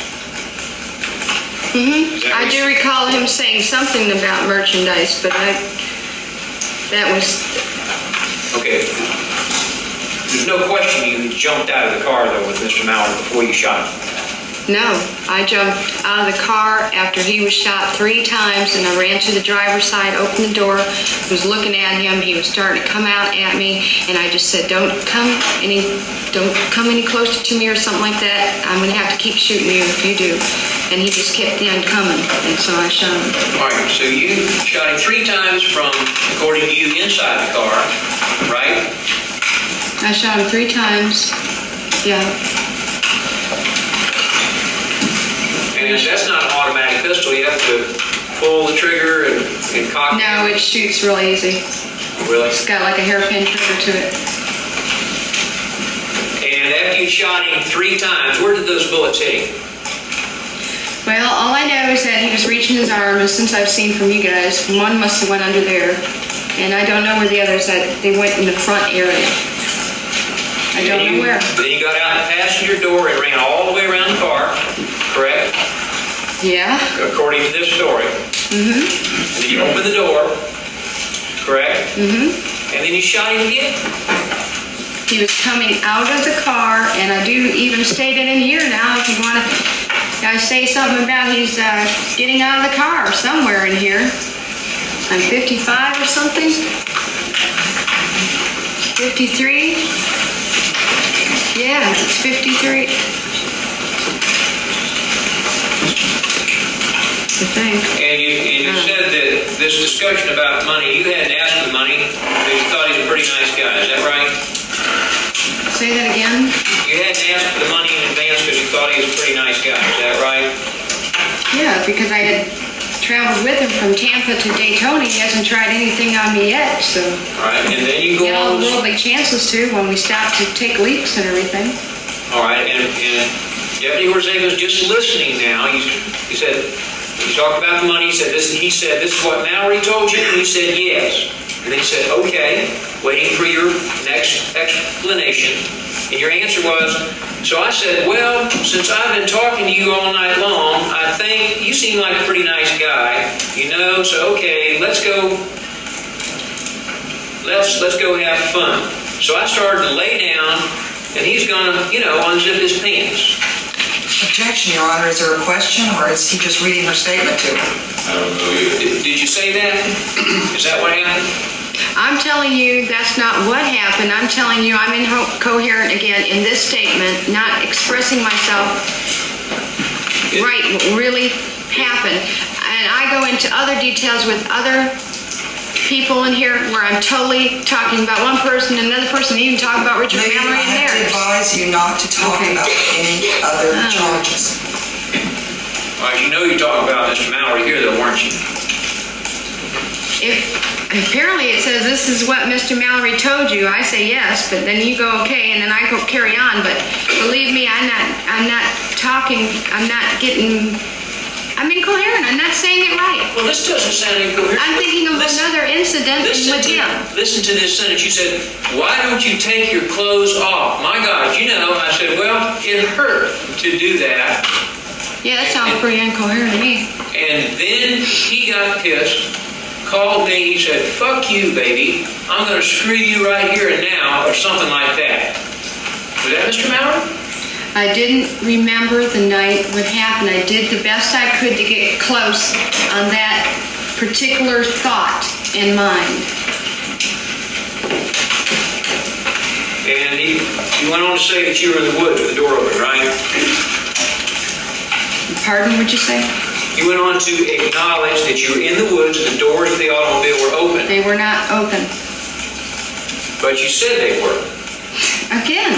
Mm-hmm. I do recall him saying something about merchandise, but that was... Okay. There's no question you jumped out of the car, though, with Mr. Mallory before you shot him. No, I jumped out of the car after he was shot 3 times, and I ran to the driver's side, opened the door, was looking at him. He was starting to come out at me, and I just said, don't come any closer to me or something like that. I'm going to have to keep shooting you if you do. And he just kept on coming, and so I shot him. All right, so you shot him 3 times from, according to you, inside the car, right? I shot him 3 times, yeah. And that's not an automatic pistol. You have to pull the trigger and cock it. No, it shoots real easy. Really? It's got like a hairpin trigger to it. And after you shot him 3 times, where did those bullets hit him? Well, all I know is that he was reaching his arm, and since I've seen from you guys, one must have went under there. And I don't know where the others at. They went in the front area. I don't know where. Then you got out the passenger door and ran all the way around the car, correct? Yeah. According to this story. Mm-hmm. And then you opened the door, correct? Mm-hmm. And then you shot him again. He was coming out of the car, and I do even state it in here now if you want to. I say something about he's getting out of the car somewhere in here. I'm 55 or something. 53. Yeah, it's 53. I think. And you said that this discussion about money, you hadn't asked for money, but you thought he was a pretty nice guy. Is that right? Say that again? You hadn't asked for the money in advance because you thought he was a pretty nice guy. Is that right? Yeah, because I had traveled with him from Tampa to Daytona. He hasn't tried anything on me yet, so. All right, and then you go Get all on. the worldly chances too when we stop to take leaks and everything. All right, and Deputy Orzega's just listening now. He said, you talked about the money. He said, this is what Mallory told you, and you said yes. And then he said, okay, waiting for your next explanation. And your answer was, so I said, well, since I've been talking to you all night long, I think you seem like a pretty nice guy, so okay, let's go have fun. So I started to lay down, and he's gonna, unzip his pants. Objection, Your Honor. Is there a question, or is he just reading her statement to her? I don't know either. Did you say that? Is that what happened? I'm telling you that's not what happened. I'm telling you I'm incoherent again in this statement, not expressing myself right what really happened. And I go into other details with other people in here where I'm totally talking about one person, another person, even talking about Richard Lady, Mallory in I have to there. advise you not to talk Okay. about any other charges. All right, you're talking about Mr. Mallory here, though, weren't you? Apparently it says this is what Mr. Mallory told you. I say yes, but then you go okay, and then I go carry on. But believe me, I'm not talking. I'm incoherent. I'm not saying it right. Well, this doesn't sound incoherent. I'm thinking of another incident with him. Listen to this sentence. You said, why don't you take your clothes off? My God, I said, well, it hurt to do that. Yeah, that sounds pretty incoherent to me. And then he got pissed, called me, he said, fuck you, baby. I'm going to screw you right here and now, or something like that. Was that Mr. Mallory? I didn't remember the night what happened. I did the best I could to get close on that particular thought in mind. And he went on to say that you were in the woods with the door open, right? Pardon, what'd you say? You went on to acknowledge that you were in the woods and the doors of the automobile were open. They were not open. But you said they were. Again,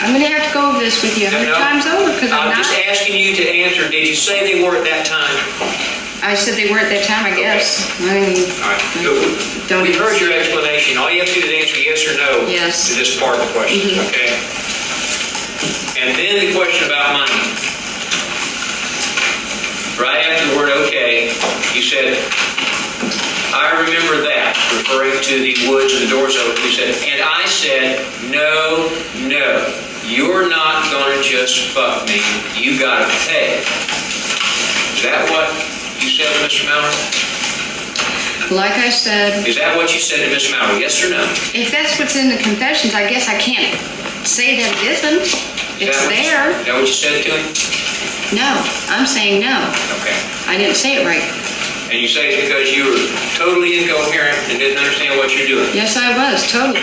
I'm gonna have to go over this with you 100 No. times over, because I'm I'm just not. asking you to answer, did you say they were at that time? I said they were at that time, I guess. I mean, All right, Don't we even- heard your explanation. All you have to do is answer yes or no Yes. to this part of the question, okay? And then the question about money. Right after the word okay, you said, I remember that, referring to the woods and the doors open. You said, and I said, no, you're not going to just fuck me. You got to pay. Is that what you said to Mr. Mallory? like I said, Is that what you said to Mr. Mallory? Yes or no? if that's what's in the confessions, I guess I can't say that it isn't. It's there. Is that what you said to him? No, I'm saying no. Okay. I didn't say it right. And you say it's because you were totally incoherent and didn't understand what you're doing. Yes, I was, totally.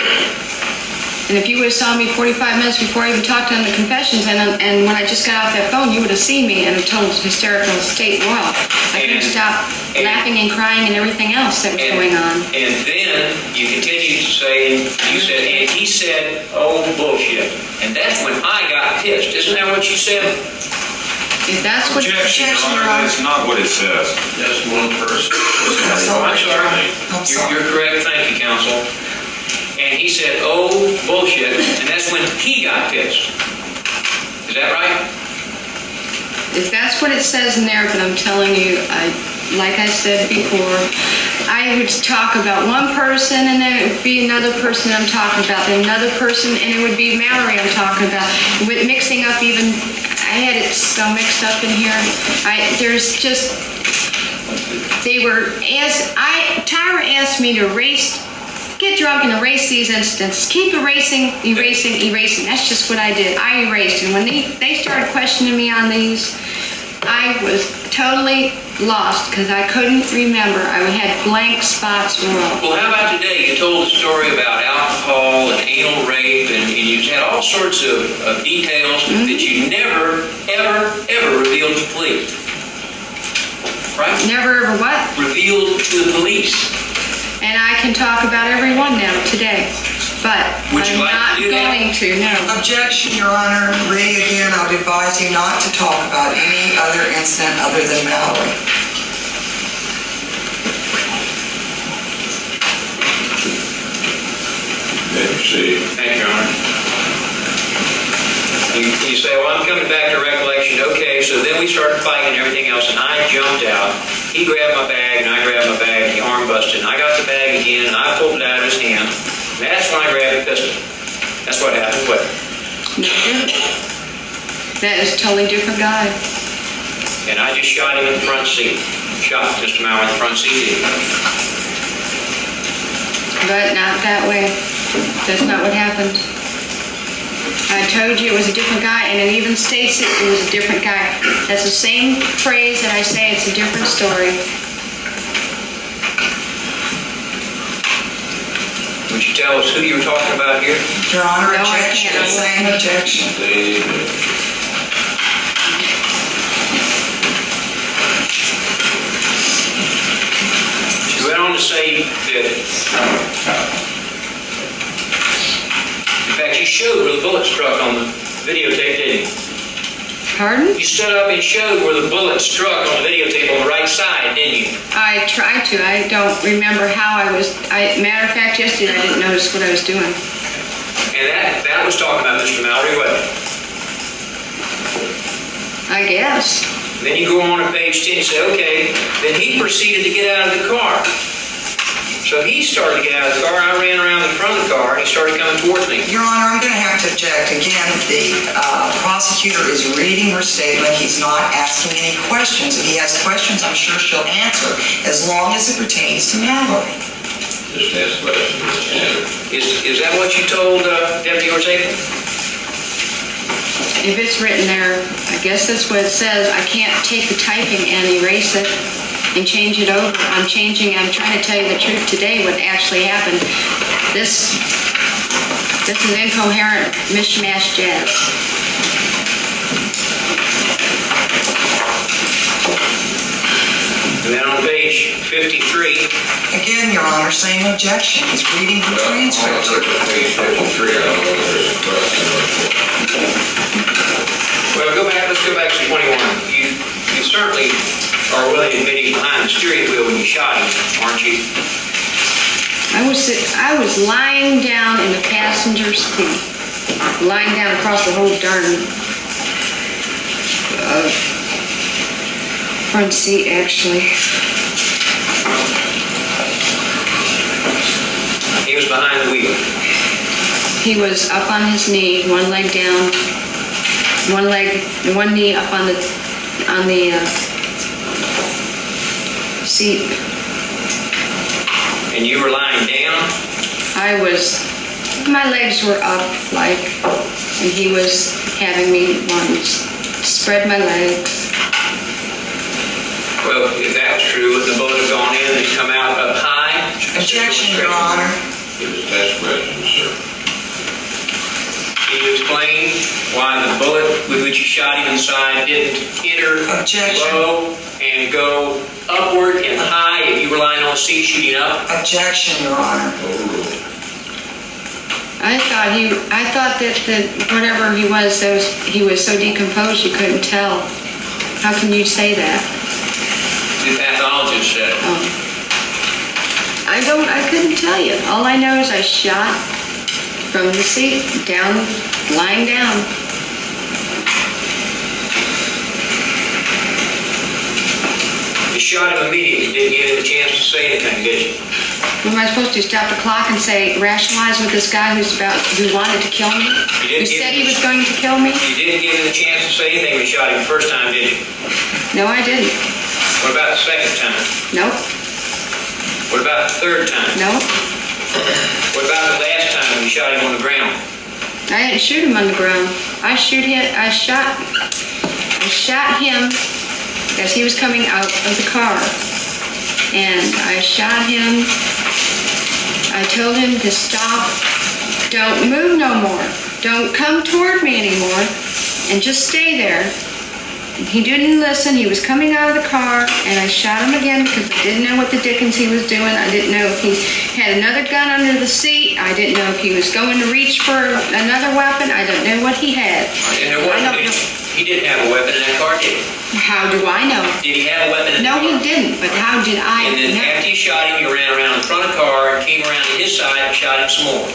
And if you would have saw me 45 minutes before I even talked on the confessions, and when I just got off that phone, you would have seen me in a total hysterical state. Well, I couldn't stop laughing and crying and everything else that was going on. And then you continued to say, you said, and he said, oh, bullshit. And that's when I got pissed. Isn't that what you said? If that's what... Objection, Your Honor, that's not what it says. Just one person. I'm sorry. I'm sorry. You're correct. Thank you, counsel. And he said, oh, bullshit. And that's when he got pissed. Is that right? If that's what it says in there, but I'm telling you, like I said before, I would talk about one person, and then it would be another person I'm talking about, then another person, and it would be Mallory I'm talking about. With mixing up even, I had it so mixed up in here. There's just, Tyra asked me to get drunk and erase these incidents. Keep erasing. That's just what I did. I erased. And when they started questioning me on these, I was totally lost because I couldn't remember. I had blank spots wrong. Well, how about today? You told a story about alcohol and anal rape, and you had all sorts of details that you never, ever revealed to the police. Right? Never ever what? Revealed to the police. And I can talk about every one now today. But Would you I'm like to not do that? going to, no. Objection, Your Honor. Ray, again, I would advise you not to talk about any other incident other than Mallory. Let's see. Thank you, Your Honor. You say, well, I'm coming back to recollection. Okay, so then we started fighting and everything else, and I jumped out. He grabbed my bag, and I grabbed my bag, and he arm busted. And I got the bag again, and I pulled it out of his hand. That's when I grabbed the pistol. That's what happened. What? No different. That is a totally different guy. And I just shot him in the front seat. Shot Mr. Mauer in the front seat. But not that way. That's not what happened. I told you it was a different guy, and it even states it was a different guy. That's the same phrase that I say, it's a different story. Would you tell us who you were talking about here? Your Honor, No, I objection, can't. same objection. She went on to say that, in fact, you showed where the bullet struck on the videotape, didn't you? Pardon? You stood up and showed where the bullet struck on the videotape on the right side, didn't you? I tried to. I don't remember how I was. Matter of fact, yesterday I didn't notice what I was doing. And that was talking about Mr. Mallory, wasn't it? I guess. Then you go on to page 10, you say, okay, then he proceeded to get out of the car. So he started to get out of the car, I ran around in front of the car, and he started coming towards me. Your Honor, I'm going to have to object. Again, the prosecutor is reading her statement. He's not asking any questions. If he has questions, I'm sure she'll answer, as long as it pertains to Mallory. Just ask questions. Is that what you told Deputy Ortega? If it's written there, I guess that's what it says. I can't take the typing and erase it and change it over. I'm trying to tell you the truth today, what actually happened. This is incoherent mishmash jazz. And then on page 53. Again, Your Honor, same objection. He's reading the transcript. Page 53, I don't know if there's a question or Well, let's go back to 21. You certainly are willing to admit he's behind the steering wheel when you shot him, aren't you? I was lying down in the passenger seat, lying down across the whole darn front seat, actually. He was behind the wheel. He was up on his knee, one leg down, one knee up on the seat. And you were lying down? My legs were up, and he was having me spread my legs. Well, if that was true, wouldn't the bullet have gone in and come out up high? Objection, Your Honor. It was test questions, sir. Can you explain why the bullet with which you shot him inside didn't enter Objection. low and go upward and high if you were lying on the seat shooting up? Objection, Your Honor. Overruled. I thought that whatever he was so decomposed you couldn't tell. How can you say that? The pathologist said. I couldn't tell you. All I know is I shot from the seat down, lying down. You shot him immediately. Didn't give him a chance to say anything, did you? Am I supposed to stop the clock and rationalize with this guy who wanted to kill me? Who said he was going to kill me? You didn't give him a chance to say anything when you shot him the first time, did you? No, I didn't. What about the second time? Nope. What about the third time? Nope. What about the last time when you shot him on the ground? I didn't shoot him on the ground. I shot him as he was coming out of the car. And I shot him. I told him to stop. Don't move no more. Don't come toward me anymore. And just stay there. And he didn't listen. He was coming out of the car, and I shot him again because I didn't know what the dickens he was doing. I didn't know if he had another gun under the seat. I didn't know if he was going to reach for another weapon. I don't know what he had. And he didn't have a weapon in that car, did he? How do I know? Did he have a weapon in the No, car? he didn't. But how did I And then know? after you shot him, you ran around in front of the car and came around to his side and shot him some more.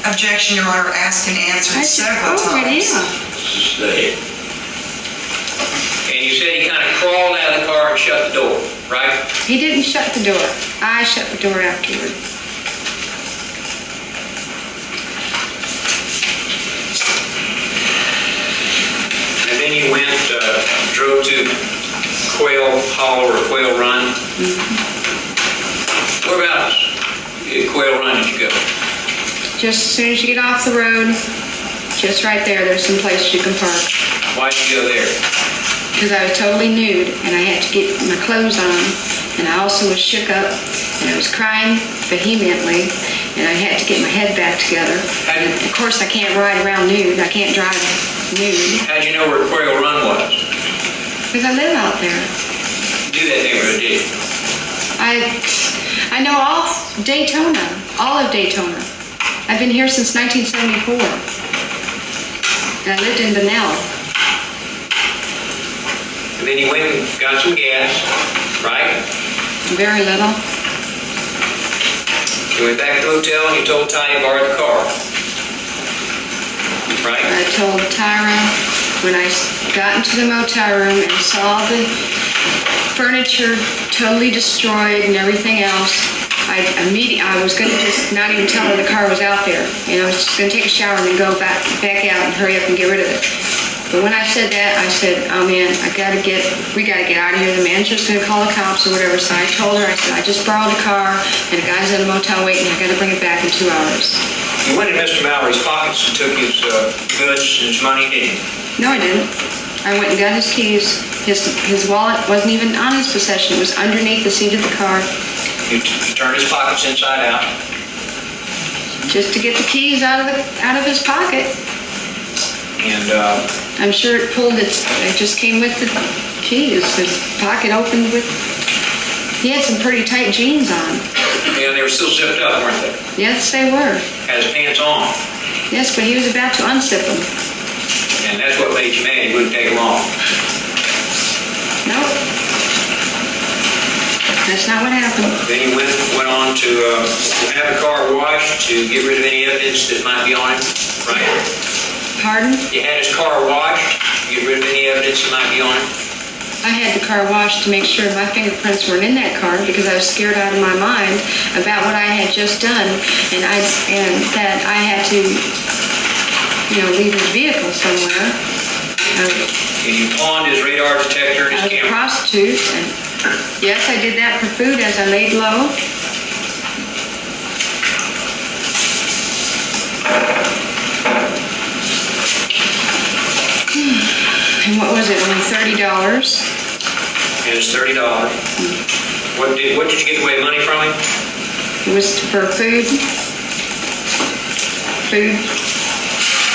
Objection, Your Honor, asked and answered several times. Stay. And you said he kind of crawled out of the car and shut the door, right? He didn't shut the door. I shut the door afterward. And then you drove to Quail Hollow or Quail Run. Whereabouts at Quail Run did you go? Just as soon as you get off the road, just right there's some place you can park. Why did you go there? Because I was totally nude and I had to get my clothes on. And I also was shook up and I was crying vehemently and I had to get my head back together. And of course I can't ride around nude. I can't drive nude. How'd you know where Quail Run was? Because I live out there. You do that neighborhood, did you? I know all of Daytona. I've been here since 1974. And I lived in Bunnell. And then you went and got some gas, right? Very little. You went back to the hotel and you told Ty you borrowed the car, right? I told Tyra when I got into the motel room and saw the furniture totally destroyed and everything else, I was going to just not even tell her the car was out there. I was just going to take a shower and then go back out and hurry up and get rid of it. But when I said that, I said, oh man, we got to get out of here. The manager's going to call the cops or whatever. So I told her, I said, I just borrowed a car and a guy's in a motel waiting. I got to bring it back in 2 hours. You went in Mr. Mallory's pockets and took his goods and his money, didn't you? No, I didn't. I went and got his keys. His wallet wasn't even on his possession. It was underneath the seat of the car. You turned his pockets inside out. Just to get the keys out of his pocket. And I'm sure it just came with the keys. His pocket opened with He had some pretty tight jeans on. Yeah, they were still zipped up, weren't they? Yes, they were. Had his pants on. Yes, but he was about to unzip them. And that's what made you mad. He wouldn't take them off. Nope. That's not what happened. Then he went on to have the car washed to get rid of any evidence that might be on him, right? Pardon? You had his car washed to get rid of any evidence that might be on him? I had the car washed to make sure my fingerprints weren't in that car because I was scared out of my mind about what I had just done, and that I had to, leave his vehicle somewhere. And you pawned his radar detector and I his was a camera. prostitute, and yes, I did that for food as I laid low. And what was it, only $30? And it's $30. What did you get away money from him? It was for food. Food.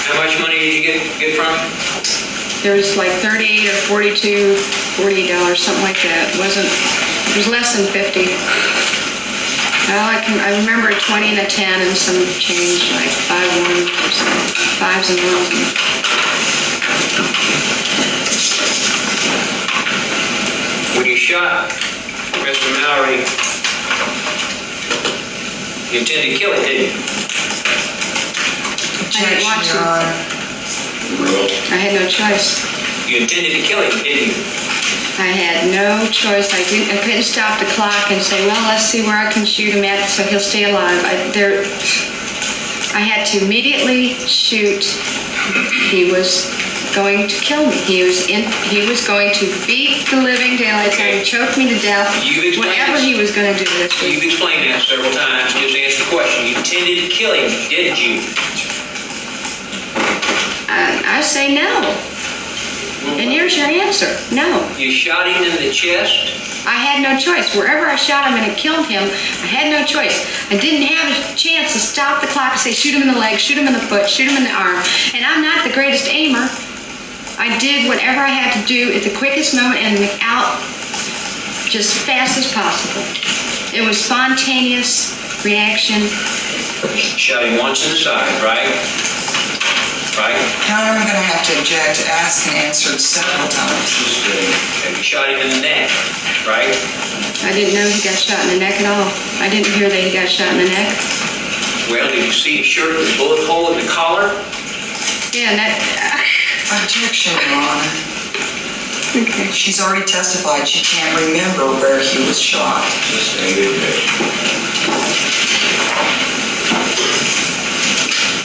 How much money did you get from him? There was like $38 or $42, $48, something like that. It was less than 50. I remember a 20 and a 10 and some change, like 5 1 or something. 5s and 1s. When you shot Mr. Mallory, you intended to kill him, didn't you? Objection, Your Honor. I had no choice. You intended to kill him, didn't you? I had no choice. I couldn't stop the clock and say, well, let's see where I can shoot him at so he'll stay alive. I had to immediately shoot. He was going to kill me. He was going to beat the living daylights out of me, choke me to death, whatever he was going to do this week. You've explained that several times. Just answer the question. You intended to kill him, didn't you? I say no. And here's your answer. No. You shot him in the chest? I had no choice. Wherever I shot him and it killed him, I had no choice. I didn't have a chance to stop the clock and say, shoot him in the leg, shoot him in the foot, shoot him in the arm. And I'm not the greatest aimer. I did whatever I had to do at the quickest moment and without, just fast as possible. It was spontaneous reaction. Shot him once in the side, right? Right? Your Honor, I'm going to have to object, asked and answered several times. And you shot him in the neck, right? I didn't know he got shot in the neck at all. I didn't hear that he got shot in the neck. Well, did you see his shirt with a bullet hole in the collar? Yeah, and that... Objection, Your Honor. Okay. She's already testified she can't remember where he was shot.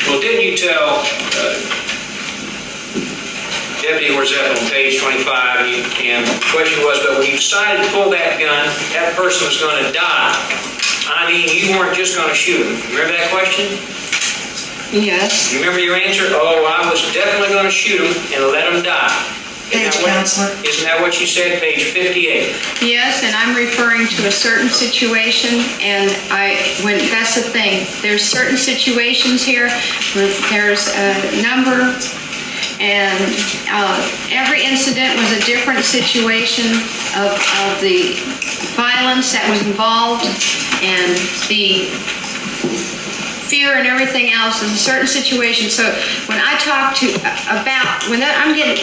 Well, didn't you tell Deputy Warzett on page 25, and the question was, but when you decided to pull that gun, that person was going to die. I mean, you weren't just going to shoot him. You remember that question? Yes. You remember your answer? Oh, I was definitely going to shoot him and let him die. Page, Counselor. Isn't that what you said, page 58? Yes, and I'm referring to a certain situation, and that's the thing. There's certain situations here where there's a number, and every incident was a different situation of the violence that was involved and the fear and everything else is a certain situation. So when I talk I'm getting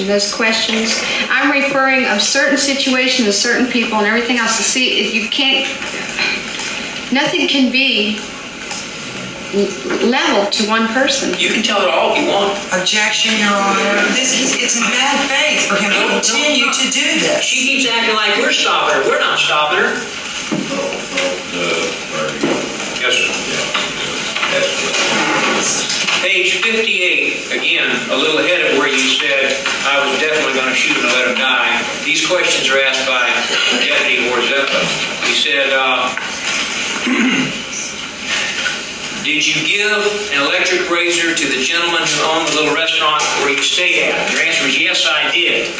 those questions, I'm referring of certain situations, of certain people and everything else. To see, nothing can be leveled to one person. You can tell it all if you want. Objection, Your Honor. It's in bad faith for him to continue to do this. She keeps acting like we're stopping her. We're not stopping her. Yes, sir. Page 58, again, a little ahead of where you said, I was definitely going to shoot him and let him die. These questions are asked by Deputy Warzett. He said, did you give an electric razor to the gentleman who owned the little restaurant where you stayed at? Your answer was, yes, I did.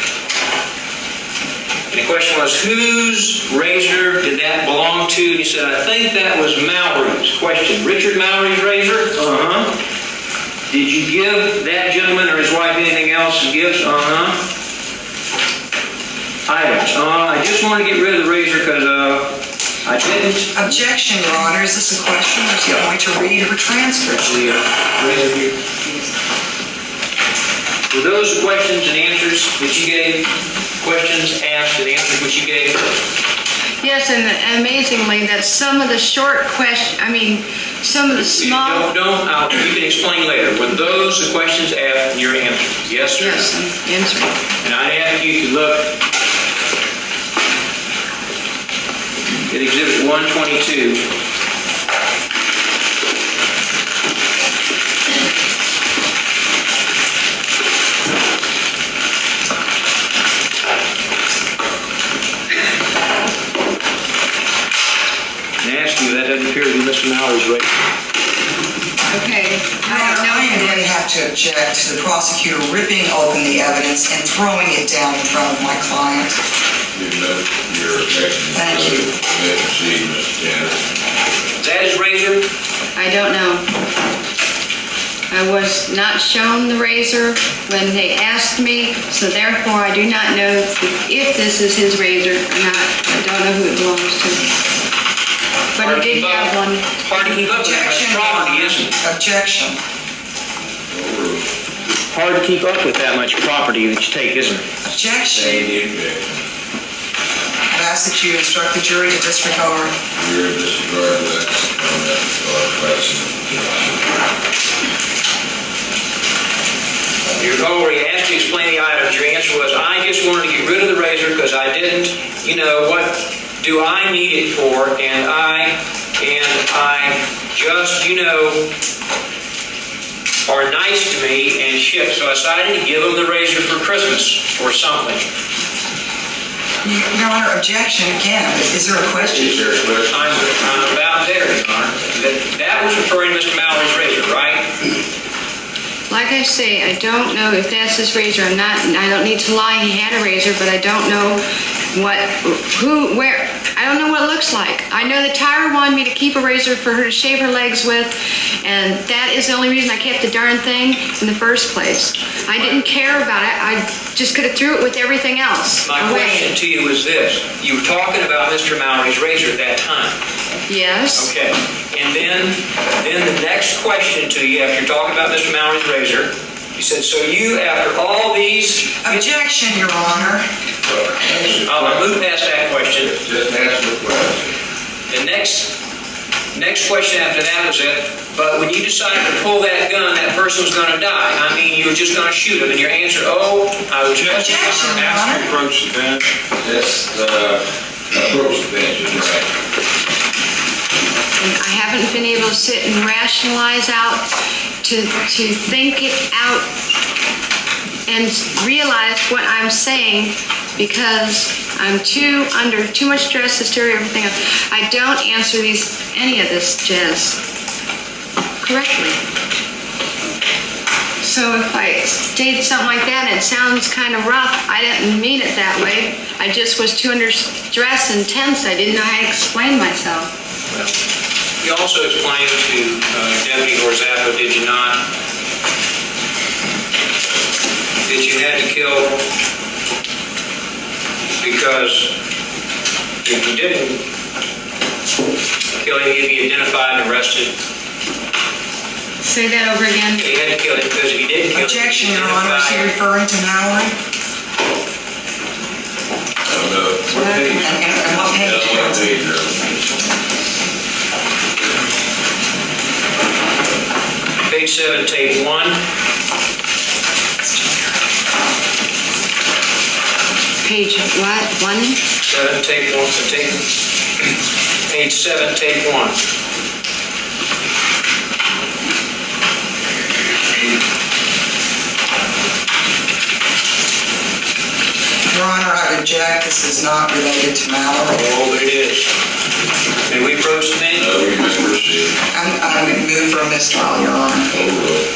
And the question was, whose razor did that belong to? And he said, I think that was Mallory's. Question, Richard Mallory's razor? Uh-huh. Did you give that gentleman or his wife anything else as gifts? Uh-huh. items. I just want to get rid of the razor because I didn't. Objection, Your Honor. Is this a question or is he going to read her transcript? The razor here. Were those the questions and answers that you gave? Questions asked and answers which you gave? Yes, and amazingly, that some of the short some of the small... You can explain later. Were those the questions asked and your answers? Yes, sir? Yes, I'm answering. And I ask you to look at Exhibit 122. That doesn't appear to be Mr. Mallory's razor. Okay. Your Honor, I am going to have to object to the prosecutor ripping open the evidence and throwing it down in front of my client. You know, your objection. Thank you. May proceed, Mr. Tanner. Is that his razor? I don't know. I was not shown the razor when they asked me, so therefore I do not know if this is his razor or not. I don't know who it belongs to. But he did have one. Hard to keep up with that much Objection, Your property, Honor. isn't it? Objection. Hard to keep up with that much property that you take, isn't it? Objection. Say the objection. I ask that you instruct the jury to disregard. You're in disregard of that comment or question. Your Lord, asked you to explain the items. Your answer was, I just wanted to get rid of the razor because I didn't, what do I need it for? And I just, are nice to me and ship. So I decided to give them the razor for Christmas or something. Your Honor, objection again. Is there a question? Is there a question? I'm about there, Your Honor. That was referring to Mr. Mallory's razor, right? Like I say, I don't know if that's his razor. I don't need to lie. He had a razor, but I don't know where. I don't know what it looks like. I know that Tyra wanted me to keep a razor for her to shave her legs with, and that is the only reason I kept the darn thing in the first place. I didn't care about it. I just could have threw it with everything else My away. question to you is this. You were talking about Mr. Mallory's razor at that time. Yes. Okay. And then the next question to you after you're talking about Mr. Mallory's razor, you said, so you, after all these... Objection, Your Honor. I'll move past that question. Just answer the question. The next question after that was it, but when you decided to pull that gun, that person was going to die. I mean, you were just going to shoot him, and your answer, I was just... Objection, Your Honor. Approach the bench. Just approach the bench, is right. And I haven't been able to sit and rationalize out, to think it out and realize what I'm saying, because I'm under too much stress, hysteria, everything else. I don't answer any of this jazz correctly. So if I state something like that and it sounds kind of rough, I didn't mean it that way. I just was too under stress and tense. I didn't know how to explain myself. Well, you also explained to Deputy Orzappo, did you not, that you had to kill because if you didn't kill him, he'd be identified and arrested. Say that over again. You had to kill him because if you didn't kill him, Objection, he'd be Your Honor. Is he identified. referring to Mallory? What page? And what page? What page? Page 7, tape 1. Page what? 1? 7, tape 1. Page 7, tape 1. Your Honor, I object. This is not related to Mallory. Oh, it is. May we approach the bench? No, we may proceed. I'm going to move for a mistrial, Your Honor. Overruled.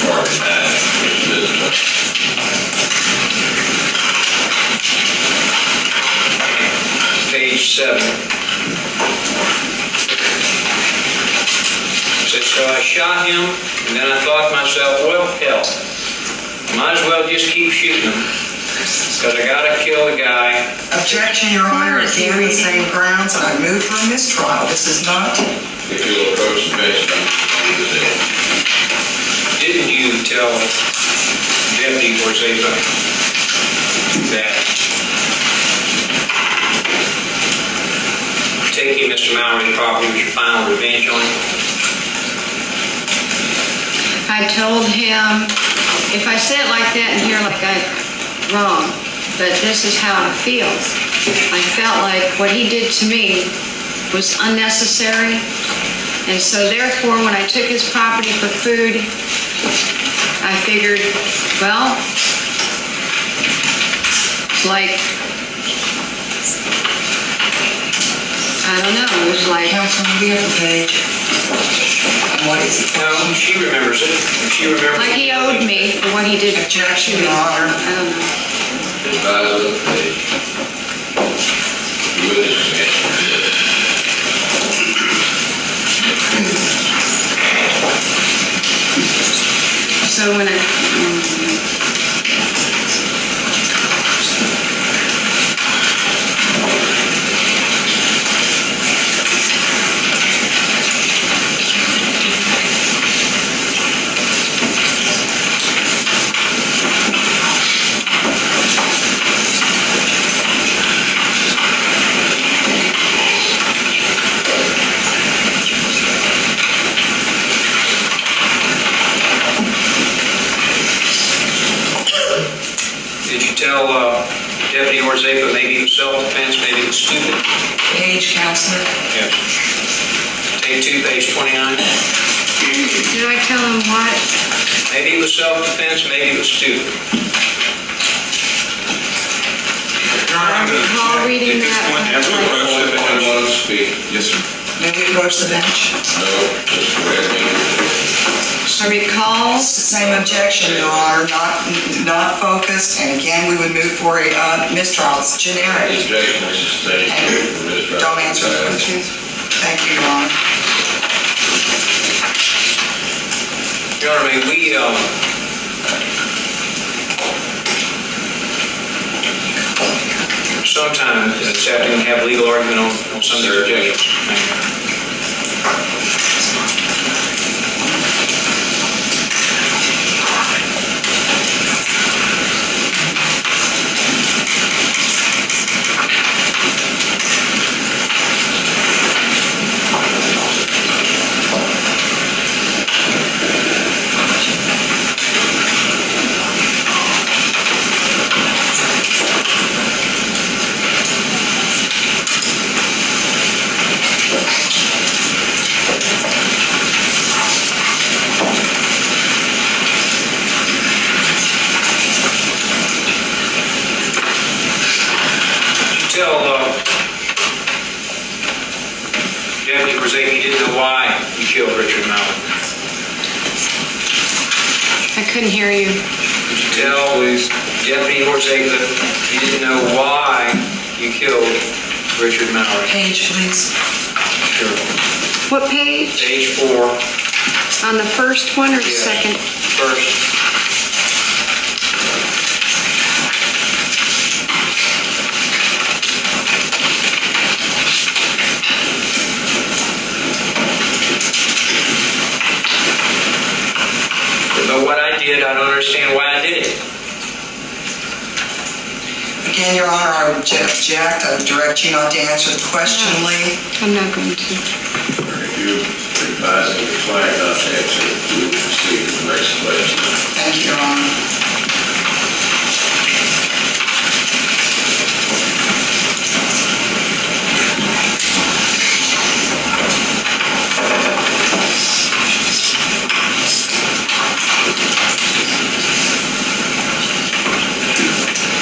Mark 9, Page 7. Said, so I shot him, and then I thought to myself, well, hell, Might as well just keep shooting them, because I gotta kill the guy. Objection, Your Honor, again, the same grounds, and I move for a mistrial. This is not, If you'll approach the bench, I'm going to Didn't you tell Deputy Ortega that taking Mr. Mallory's property was your final revenge on him? I told him, if I say it like that and hear like I'm wrong, but this is how I feel. I felt like what he did to me was unnecessary, and so therefore when I took his property for food, I figured, well, like, I don't know, it was like, Councilman, we have the page. And what is it? No, she remembers it. She remembers. like he owed me for what he did to Objection, me. Your Honor. I don't know. advise of the page. The witness is So when I, Did you tell Deputy Ortega maybe it was self-defense, maybe it was stupid? Page, Counselor. Yes. Tape 2, page 29. did I tell him what? Maybe it was self-defense, maybe it was stupid. I recall reading that. Answer the question. Anyone to speak? Yes, sir. May we approach the bench? No, just go ahead and I recall, Same objection, Your Honor, not focused, and again, we would move for a mistrial. It's The generic. objection is sustained. for mistrial. Don't answer the questions. Thank you, Your Honor. Your Honor, may we, sometime this afternoon have legal argument on some of the objections? Thank you. Tell Deputy Ortega you didn't know why you killed Richard Mallory. I couldn't hear you. Did you tell Deputy Ortega you didn't know why you killed Richard Mallory? Page, please. Sure. What page? Page 4, On the first one or the Yeah. second? first. But what I did, I don't understand why I did it. Again, Your Honor, I would object. I would direct you not to answer the question, Lee. I'm not going to. If you advise the client not to answer, we will proceed to the next question. Thank you, Your Honor.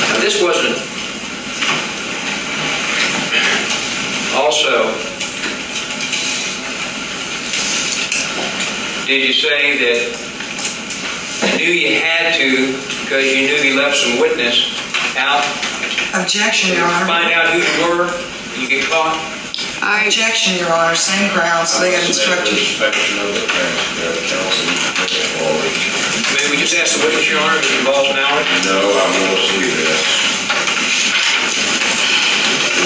Now, this wasn't also, did you say that you knew you had to because you knew you left some witness out Objection, to Your Honor. find out who you were and you get caught? Objection, Your Honor, same ground, so they got instructed. Inspection of the transcript, counsel, bring it forward. May we just ask the witness, Your Honor, if it involves Mallory? No, I want to see this.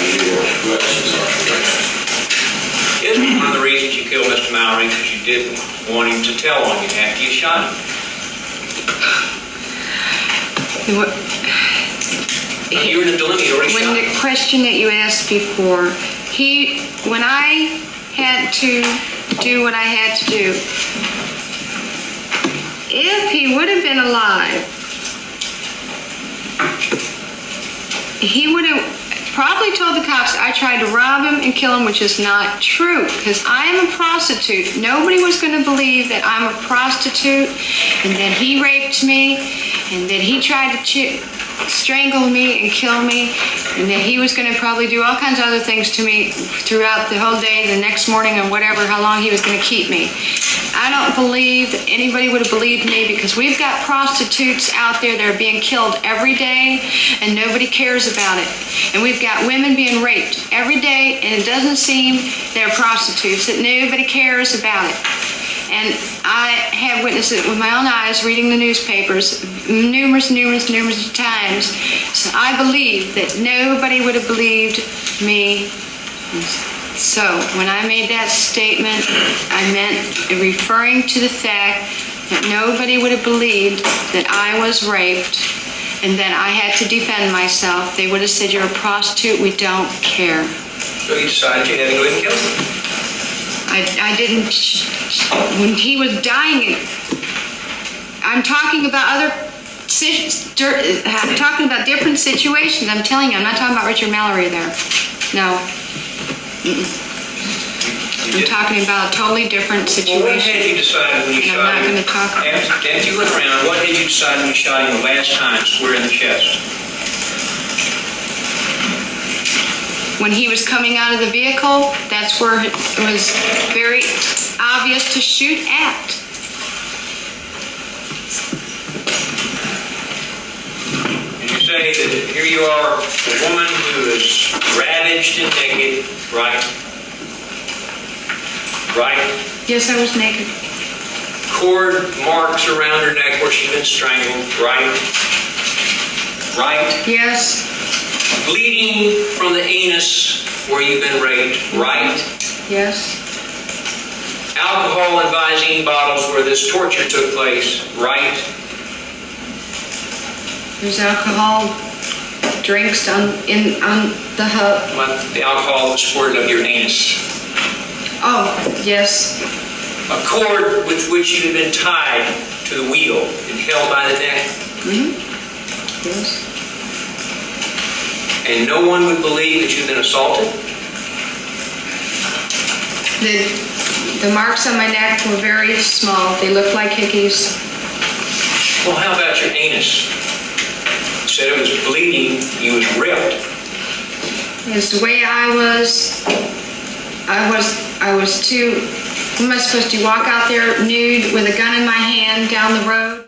Any more questions on that? Isn't one of the reasons you killed Mr. Mallory because you didn't want him to tell on you after you shot him? You were in the dilemma, you already shot When him. the question that you asked before, when I had to do what I had to do, if he would have been alive, he would have probably told the cops I tried to rob him and kill him, which is not true, because I am a prostitute. Nobody was going to believe that I'm a prostitute and that he raped me and that he tried to strangle me and kill me and that he was going to probably do all kinds of other things to me throughout the whole day, the next morning, and whatever, how long he was going to keep me. I don't believe that anybody would have believed me, because we've got prostitutes out there that are being killed every day and nobody cares about it. And we've got women being raped every day, and it doesn't seem they're prostitutes, that nobody cares about it. And I have witnessed it with my own eyes, reading the newspapers numerous times. So I believe that nobody would have believed me. So when I made that statement, I meant referring to the fact that nobody would have believed that I was raped and that I had to defend myself. They would have said, "You're a prostitute, we don't care." So you decided you had to go ahead and kill him. I didn't, when he was dying, I'm talking about I'm talking about different situations. I'm telling you, I'm not talking about Richard Mallory there. No. I'm talking about a totally different situation. Well, what had you decided when you And shot him? I'm not going to talk about it. After you went around, what had you decided when you shot him the last time, square in the chest? When he was coming out of the vehicle, that's where it was very obvious to shoot at. And you say that here you are, a woman who is ravaged and naked, right? Right? Yes, I was naked. Cord marks around her neck where she'd been strangled, right? Right? Yes, Bleeding from the anus where you've been raped, right? yes, Alcohol in Visine bottles where this torture took place, right? there's alcohol drinks on the hub. The alcohol was squirted up your anus. Oh, yes, A cord with which you had been tied to the wheel and held by the neck. yes. And no one would believe that you'd been assaulted? The marks on my neck were very small. They looked like hickeys. Well, how about your anus? You said it was bleeding, you was ripped. It's the way I was too, what am I supposed to do, walk out there nude with a gun in my hand down the road?